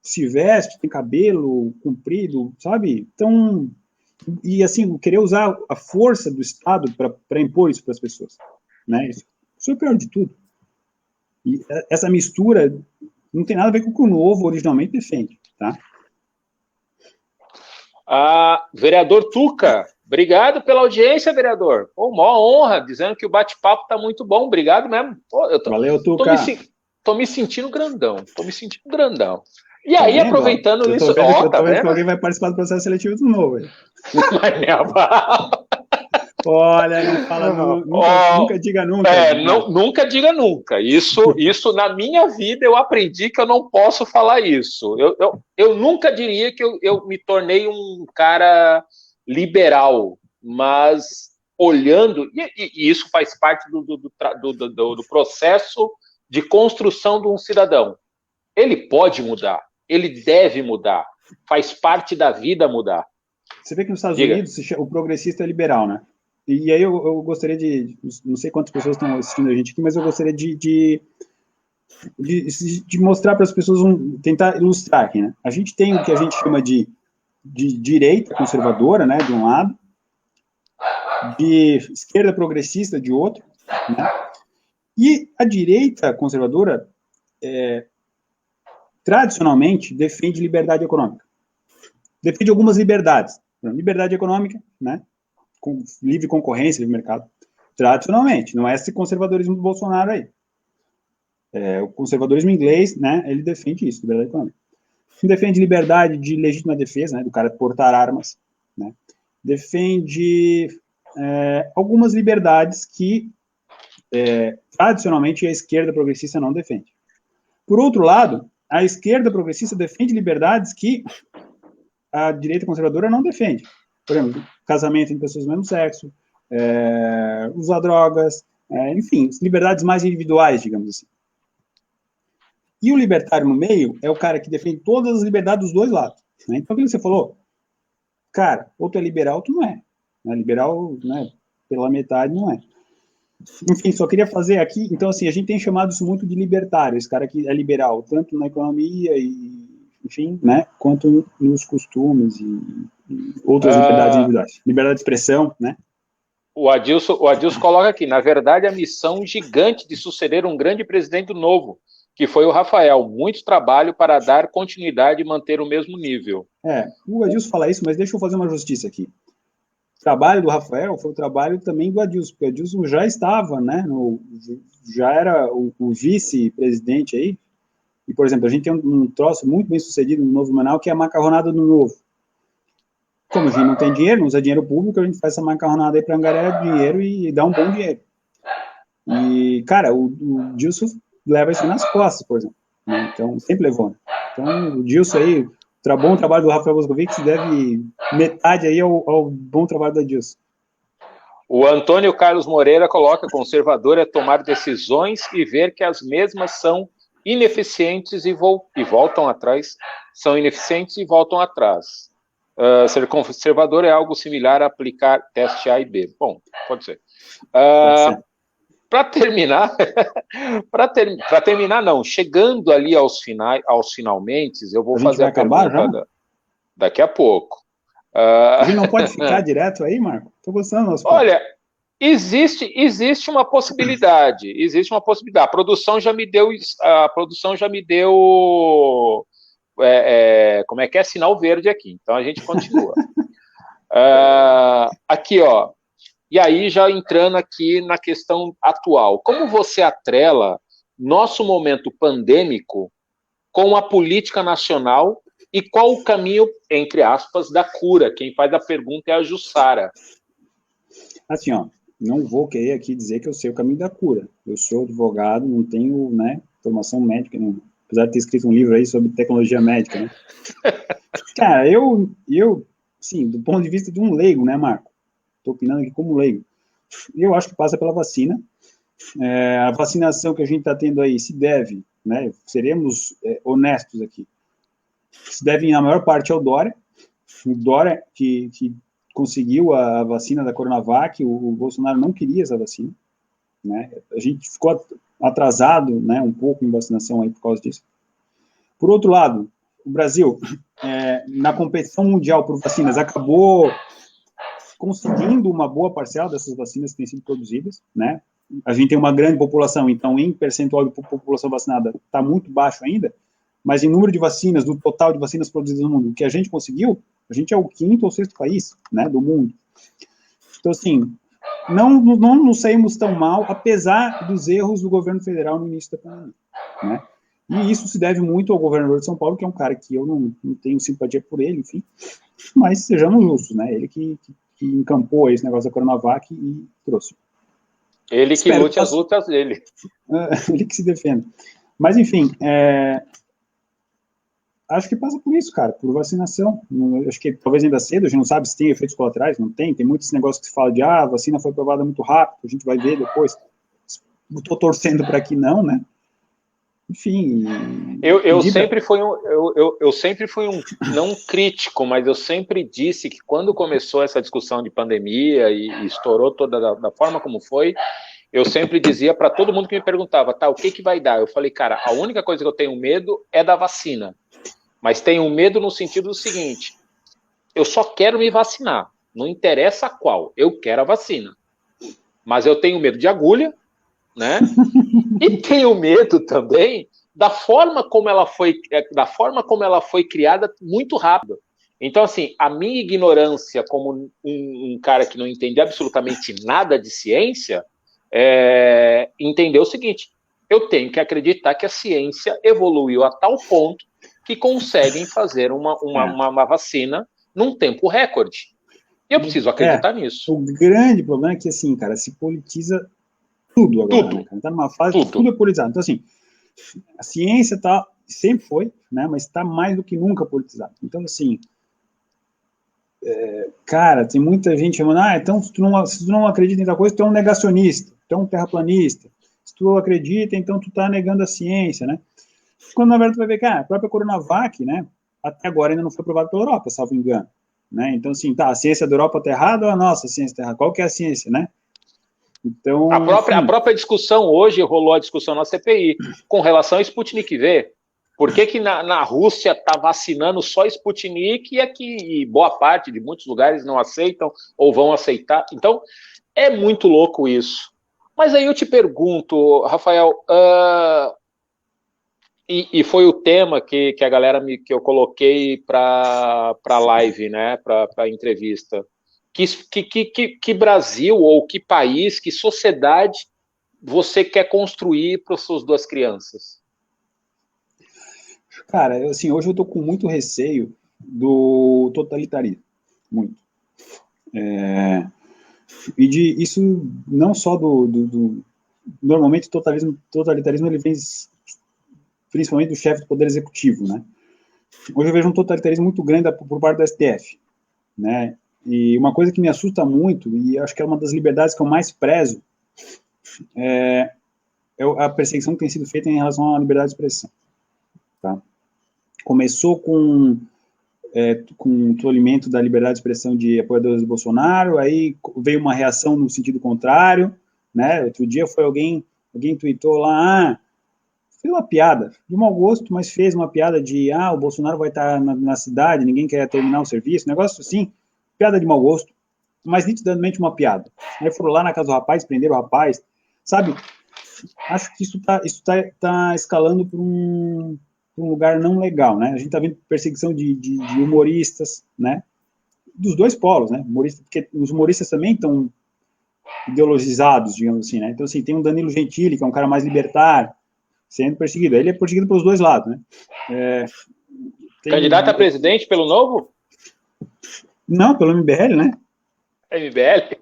se veste, tem cabelo comprido, sabe? Então, e assim, querer usar a força do Estado para impor isso para as pessoas, né? Isso é o pior de tudo. E essa mistura não tem nada a ver com o que o Novo originalmente defende, tá? Vereador Tuca, obrigado pela audiência, vereador. Mó honra, dizendo que o bate-papo tá muito bom, obrigado mesmo. Valeu, Tuca. Tô me sentindo grandão, E aí, aproveitando isso... Eu tô vendo que alguém vai participar do processo seletivo do Novo. Olha, não fala nunca diga nunca. Nunca diga nunca. Isso na minha vida eu aprendi que eu não posso falar isso. Eu nunca diria que eu me tornei um cara liberal, mas olhando, e isso faz parte do processo de construção de um cidadão. Ele pode mudar, ele deve mudar, faz parte da vida mudar. Você vê que nos Estados Unidos o progressista é liberal, né? E aí eu gostaria não sei quantas pessoas estão assistindo a gente aqui, mas eu gostaria de mostrar para as pessoas, tentar ilustrar aqui, né? A gente tem o que a gente chama de direita conservadora, né, de um lado, de esquerda progressista de outro, né? E a direita conservadora, tradicionalmente, defende liberdade econômica. Defende algumas liberdades. Liberdade econômica, né? Com livre concorrência, livre mercado. Tradicionalmente, não é esse conservadorismo do Bolsonaro aí. O conservadorismo inglês, né, ele defende isso, liberdade econômica. Defende liberdade de legítima defesa, né, do cara portar armas, né. Defende algumas liberdades que tradicionalmente a esquerda progressista não defende. Por outro lado, a esquerda progressista defende liberdades que a direita conservadora não defende. Por exemplo, casamento entre pessoas do mesmo sexo, usar drogas, enfim, liberdades mais individuais, digamos assim. E o libertário no meio é o cara que defende todas as liberdades dos dois lados. Né? Então, o que você falou? Cara, ou tu é liberal ou tu não é. Liberal, né, pela metade, não é. Enfim, só queria fazer aqui, então assim, a gente tem chamado isso muito de libertário, esse cara que é liberal, tanto na economia e, enfim, né, quanto nos costumes e outras liberdades individuais. Liberdade de expressão, né? O Adilson coloca aqui, na verdade, a missão gigante de suceder um grande presidente novo, que foi o Rafael. Muito trabalho para dar continuidade e manter o mesmo nível. O Adilson fala isso, mas deixa eu fazer uma justiça aqui. O trabalho do Rafael foi o trabalho também do Adilson, porque o Adilson já estava, né, já era o vice-presidente aí, e, por exemplo, a gente tem um troço muito bem sucedido no Novo Blumenau, que é a macarronada do Novo. Como a gente não tem dinheiro, não usa dinheiro público, a gente faz essa macarronada aí para angariar dinheiro e dar um bom dinheiro. E, cara, o Dilson leva isso nas costas, por exemplo. Né? Então, sempre levou. Né? Então, o Dilson aí, bom trabalho do Rafael Boscovic se deve metade aí ao bom trabalho da Dilson. O Antônio Carlos Moreira coloca: conservador é tomar decisões e ver que as mesmas são ineficientes e voltam atrás. São ineficientes e voltam atrás. Ser conservador é algo similar a aplicar teste A e B. Bom, pode ser. Para terminar, para terminar não, chegando ali aos finalmente, eu vou fazer a pergunta daqui a pouco. A gente não pode ficar direto aí, Marco? Estou gostando do nosso papo. Olha, existe uma possibilidade, A produção já me deu, como é que é, sinal verde aqui, então a gente continua. Aqui, ó, e aí já entrando aqui na questão atual, como você atrela nosso momento pandêmico com a política nacional e qual o caminho, entre aspas, da cura? Quem faz a pergunta é a Jussara. Assim, ó, não vou querer aqui dizer que eu sei o caminho da cura. Eu sou advogado, não tenho, né, formação médica nenhuma. Apesar de ter escrito um livro aí sobre tecnologia médica, né? Cara, eu, sim, do ponto de vista de um leigo, né, Marco? Estou opinando aqui como leigo. Eu acho que passa pela vacina. A vacinação que a gente está tendo aí se deve, né, seremos honestos aqui, se deve, na maior parte, ao Dória. O Dória que conseguiu a vacina da Coronavac, o Bolsonaro não queria essa vacina, né? A gente ficou atrasado, né, um pouco em vacinação aí por causa disso. Por outro lado, o Brasil, na competição mundial por vacinas, acabou conseguindo uma boa parcela dessas vacinas que têm sido produzidas, né? A gente tem uma grande população, então, em percentual de população vacinada, está muito baixo ainda, mas em número de vacinas, do total de vacinas produzidas no mundo, que a gente conseguiu, a gente é o 5º ou 6º país, né, do mundo. Então, assim, não nos saímos tão mal, apesar dos erros do governo federal no início da pandemia, né? E isso se deve muito ao governador de São Paulo, que é um cara que eu não tenho simpatia por ele, enfim, mas sejamos justos, né? Ele que encampou esse negócio da Coronavac e trouxe. Ele que lute as lutas dele. Ele que se defenda. Mas, enfim, acho que passa por isso, cara, por vacinação. Acho que talvez ainda cedo, a gente não sabe se tem efeitos colaterais, não tem. Tem muitos negócios que se fala de, a vacina foi aprovada muito rápido, a gente vai ver depois. Estou torcendo para que não, né? Enfim. Eu sempre fui um não crítico, mas eu sempre disse que quando começou essa discussão de pandemia e estourou toda da forma como foi, eu sempre dizia para todo mundo que me perguntava, tá, o que vai dar? Eu falei, cara, a única coisa que eu tenho medo é da vacina, mas tenho medo no sentido do seguinte, eu só quero me vacinar, não interessa qual, eu quero a vacina, mas eu tenho medo de agulha, né? E tenho medo também da forma como ela foi criada muito rápido. Então, assim, a minha ignorância como um cara que não entende absolutamente nada de ciência, entender o seguinte, eu tenho que acreditar que a ciência evoluiu a tal ponto que conseguem fazer uma vacina num tempo recorde. E eu preciso acreditar nisso. O grande problema é que, assim, cara, se politiza tudo agora. Tudo. Né, cara? Tá numa fase que tudo é politizado. Então, assim, a ciência sempre foi, né, mas está mais do que nunca politizada. Então, assim, cara, tem muita gente chamando, então se tu não acredita em tal coisa, tu é um negacionista, tu é um terraplanista. Se tu acredita, então tu tá negando a ciência, né? Quando na verdade tu vai ver que a própria Coronavac, né, até agora ainda não foi aprovada pela Europa, salvo engano, né? Então, assim, a ciência da Europa tá errada ou a nossa ciência tá errada? Qual que é a ciência, né? Então, a própria discussão hoje, rolou a discussão na CPI, com relação a Sputnik V. Por que na Rússia está vacinando só Sputnik e aqui boa parte de muitos lugares não aceitam ou vão aceitar? Então, é muito louco isso. Mas aí eu te pergunto, Rafael, e foi o tema que a galera que eu coloquei para a live, né, para a entrevista. Que Brasil ou que país, que sociedade você quer construir para as suas duas crianças? Cara, assim, hoje eu tô com muito receio do totalitarismo, muito. E isso não só normalmente o totalitarismo ele vem principalmente do chefe do poder executivo, né? hoje eu vejo um totalitarismo muito grande por parte do STF, né? E uma coisa que me assusta muito, e acho que é uma das liberdades que eu mais prezo, é a perseguição que tem sido feita em relação à liberdade de expressão. Tá? Começou com o tolimento da liberdade de expressão de apoiadores do Bolsonaro, aí veio uma reação no sentido contrário, né? Outro dia foi alguém tweetou lá, fez uma piada, de mau gosto, mas fez uma piada de, o Bolsonaro vai estar na cidade, ninguém quer terminar o serviço, negócio assim, piada de mau gosto, mas nitidamente uma piada. Aí foram lá na casa do rapaz, prenderam o rapaz, sabe? Acho que isso tá escalando para um lugar não legal, né? A gente tá vendo perseguição de humoristas, né? Dos dois polos, né? Porque os humoristas também estão ideologizados, digamos assim, né? Então, assim, tem um Danilo Gentili, que é um cara mais libertário, sendo perseguido. Ele é perseguido pelos dois lados, né? Candidato a presidente pelo Novo? Não, pelo MBL, né? MBL?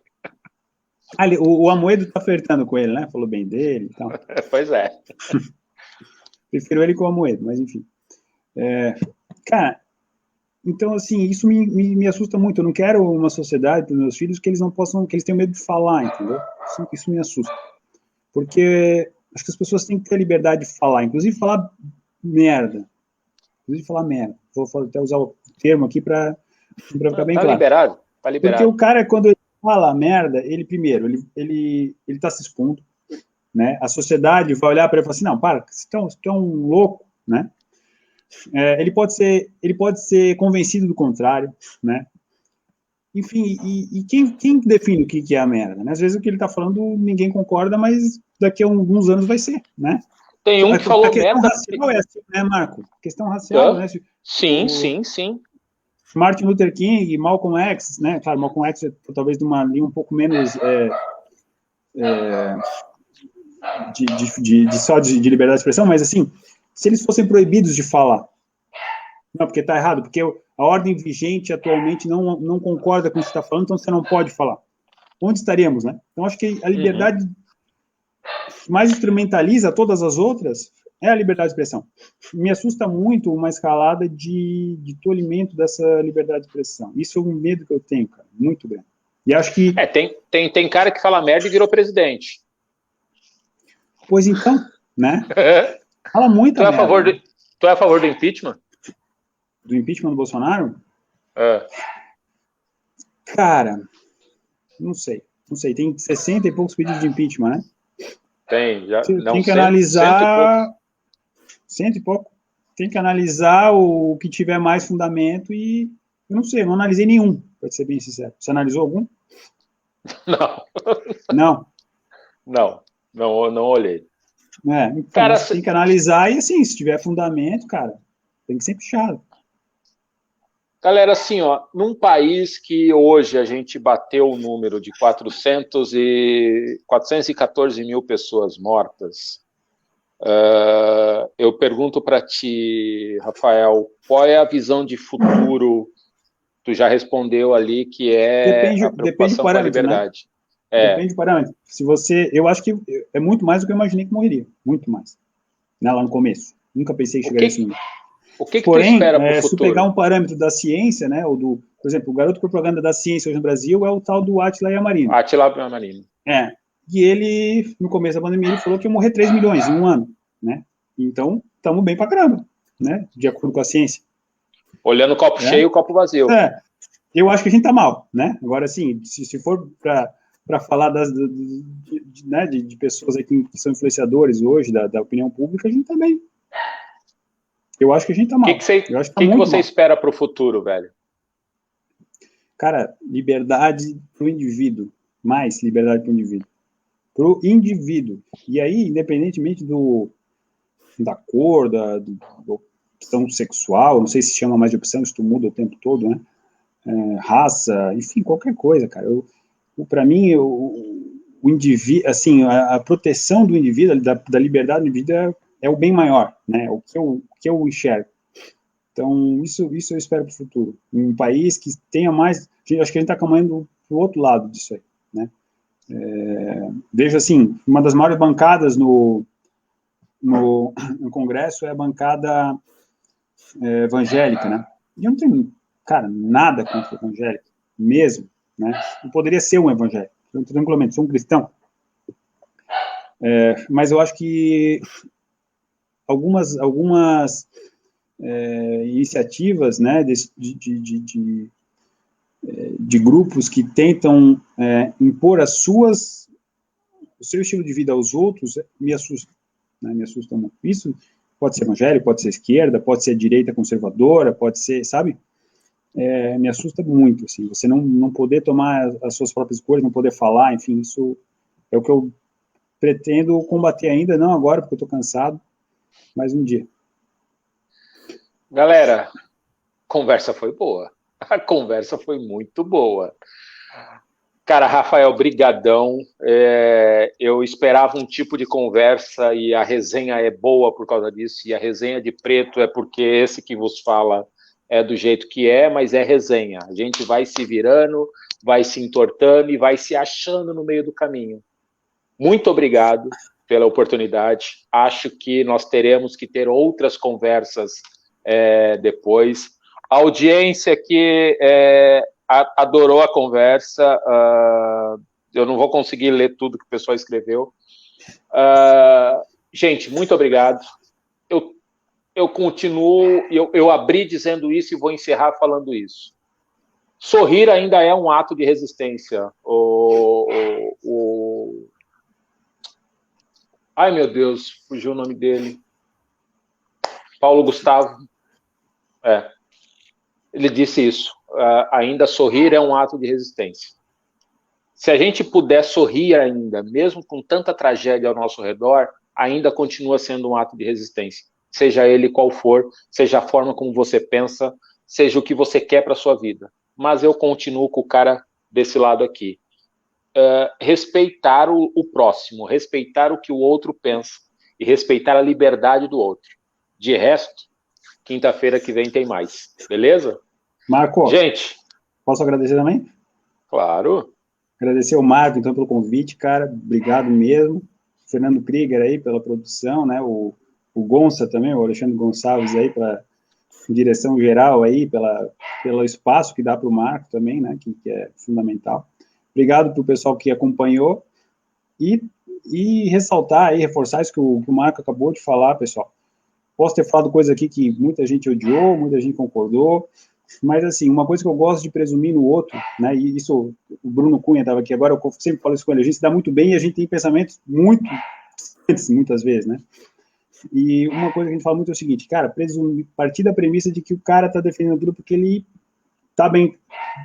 O Amoedo tá flertando com ele, né? Falou bem dele e tal. Pois é. Prefiro ele com o Amoedo, mas enfim. Cara, então, assim, isso me assusta muito. Eu não quero uma sociedade para os meus filhos que eles não possam, que eles tenham medo de falar, entendeu? Isso me assusta. Porque acho que as pessoas têm que ter a liberdade de falar, inclusive falar merda. Vou até usar o termo aqui para ficar bem claro. Tá liberado. Porque o cara, quando ele fala merda, ele primeiro, ele tá se expondo, né? A sociedade vai olhar para ele e falar assim, não, para, você é um louco, né? Ele pode ser convencido do contrário, né? Enfim, e quem define o que é a merda, né? Às vezes o que ele está falando ninguém concorda, mas daqui a alguns anos vai ser, né? Tem um que falou merda... A questão racial é assim, né, Marco? A questão racial, né? Sim. Martin Luther King, Malcolm X, né? Claro, Malcolm X é talvez de uma linha um pouco menos de liberdade de expressão, mas assim, se eles fossem proibidos de falar, não, porque está errado, porque a ordem vigente atualmente não concorda com o que você está falando, então você não pode falar. Onde estaríamos, né? Então, acho que a liberdade que mais instrumentaliza todas as outras é a liberdade de expressão. Me assusta muito uma escalada de tolimento dessa liberdade de expressão. Isso é um medo que eu tenho, cara, muito grande. E acho que... tem cara que fala merda e virou presidente. Pois então, né? Fala muito merda. Tu é a favor do impeachment? Do impeachment do Bolsonaro? Cara, não sei. Tem 60 e poucos pedidos de impeachment, né? Tem que analisar... Cento e pouco. Tem que analisar o que tiver mais fundamento e... Eu não sei, eu não analisei nenhum, para ser bem sincero. Você analisou algum? Não. Não olhei. Então, cara, tem que analisar e, assim, se tiver fundamento, cara, tem que ser puxado. Galera, assim, ó, num país que hoje a gente bateu o número de 414 mil pessoas mortas, eu pergunto para ti, Rafael, qual é a visão de futuro? Tu já respondeu ali que a preocupação com a liberdade. Né? Depende do parâmetro. Eu acho que é muito mais do que eu imaginei que morreria. Muito mais. Né, lá no começo. Nunca pensei que chegaria assim. O que tu espera para o futuro? Se pegar um parâmetro da ciência, né, por exemplo, o garoto propaganda da ciência hoje no Brasil é o tal do Átila Yamarino. E ele, no começo da pandemia, ele falou que ia morrer 3 milhões em um ano, né? Então, estamos bem pra caramba, né? De acordo com a ciência. Olhando o copo cheio, o copo vazio. Eu acho que a gente tá mal, né? Agora, assim, se for para falar de pessoas aqui que são influenciadores hoje da opinião pública, a gente tá bem. Eu acho que a gente tá mal. O que você espera para o futuro, velho? Cara, liberdade para o indivíduo. Mais liberdade para o indivíduo. Para o indivíduo. E aí, independentemente da cor, da opção sexual, não sei se chama mais de opção, isso muda o tempo todo, né? Raça, enfim, qualquer coisa, cara. Para mim, o indivíduo, assim, a proteção do indivíduo, da liberdade do indivíduo é o bem maior, né? O que eu enxergo. Então, isso eu espero para o futuro. Um país que tenha mais... Acho que a gente está caminhando para o outro lado disso aí, né? Vejo, assim, uma das maiores bancadas no Congresso é a bancada evangélica, né? E eu não tenho, cara, nada contra evangélica, mesmo, né? Eu poderia ser um evangélico, tranquilamente, sou um cristão. Mas eu acho que algumas iniciativas, né, de grupos que tentam impor o seu estilo de vida aos outros, me assusta, né, me assusta muito. Isso pode ser evangélico, pode ser esquerda, pode ser direita conservadora, pode ser, sabe? Me assusta muito, assim, você não poder tomar as suas próprias escolhas, não poder falar, enfim, isso é o que eu pretendo combater ainda, não agora, porque eu estou cansado, mas um dia. Galera, a conversa foi boa. A conversa foi muito boa. Cara, Rafael, brigadão. Eu esperava um tipo de conversa e a resenha é boa por causa disso, e a resenha de preto é porque esse que vos fala é do jeito que é, mas é resenha. A gente vai se virando, vai se entortando e vai se achando no meio do caminho. Muito obrigado pela oportunidade. Acho que nós teremos que ter outras conversas depois. A audiência que adorou a conversa. Eu não vou conseguir ler tudo que o pessoal escreveu. Gente, muito obrigado. Eu continuo, eu abri dizendo isso e vou encerrar falando isso. Sorrir ainda é um ato de resistência. Ai, meu Deus, fugiu o nome dele. Paulo Gustavo. Ele disse isso. Ainda sorrir é um ato de resistência. Se a gente puder sorrir ainda, mesmo com tanta tragédia ao nosso redor, ainda continua sendo um ato de resistência. Seja ele qual for, seja a forma como você pensa, seja o que você quer para a sua vida. Mas eu continuo com o cara desse lado aqui. Respeitar o próximo, respeitar o que o outro pensa e respeitar a liberdade do outro. De resto, quinta-feira que vem tem mais. Beleza? Marco, gente, posso agradecer também? Claro. Agradecer ao Marco, então, pelo convite, cara. Obrigado mesmo. Fernando Krieger aí pela produção, né? O Gonça também, o Alexandre Gonçalves aí para direção geral aí, pelo espaço que dá para o Marco também, né? Que é fundamental. Obrigado para o pessoal que acompanhou e ressaltar aí, reforçar isso que o Marco acabou de falar, pessoal. Posso ter falado coisa aqui que muita gente odiou, muita gente concordou, mas, assim, uma coisa que eu gosto de presumir no outro, né, e isso, o Bruno Cunha estava aqui agora, eu sempre falo isso com ele, a gente se dá muito bem e a gente tem pensamentos muito diferentes, muitas vezes, né, e uma coisa que a gente fala muito é o seguinte, cara, partir da premissa de que o cara está defendendo aquilo porque ele está bem,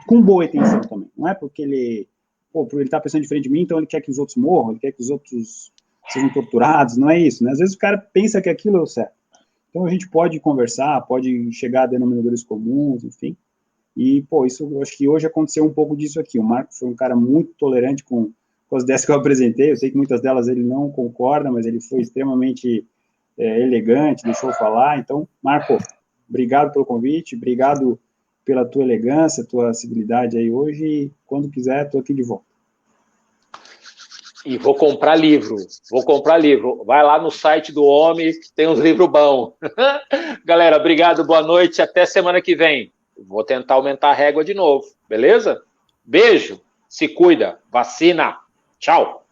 com boa intenção também, não é porque ele está pensando diferente de mim, então ele quer que os outros morram, ele quer que os outros sejam torturados, não é isso, né, às vezes o cara pensa que aquilo é o certo. Então a gente pode conversar, pode chegar a denominadores comuns, enfim. E, isso, eu acho que hoje aconteceu um pouco disso aqui. O Marco foi um cara muito tolerante com as ideias que eu apresentei. Eu sei que muitas delas ele não concorda, mas ele foi extremamente elegante, deixou eu falar. Então, Marco, obrigado pelo convite, obrigado pela tua elegância, tua civilidade aí hoje. E quando quiser, estou aqui de volta. E vou comprar livro. Vai lá no site do homem, tem uns livros bons. Galera, obrigado, boa noite, até semana que vem. Vou tentar aumentar a régua de novo, beleza? Beijo, se cuida, vacina. Tchau.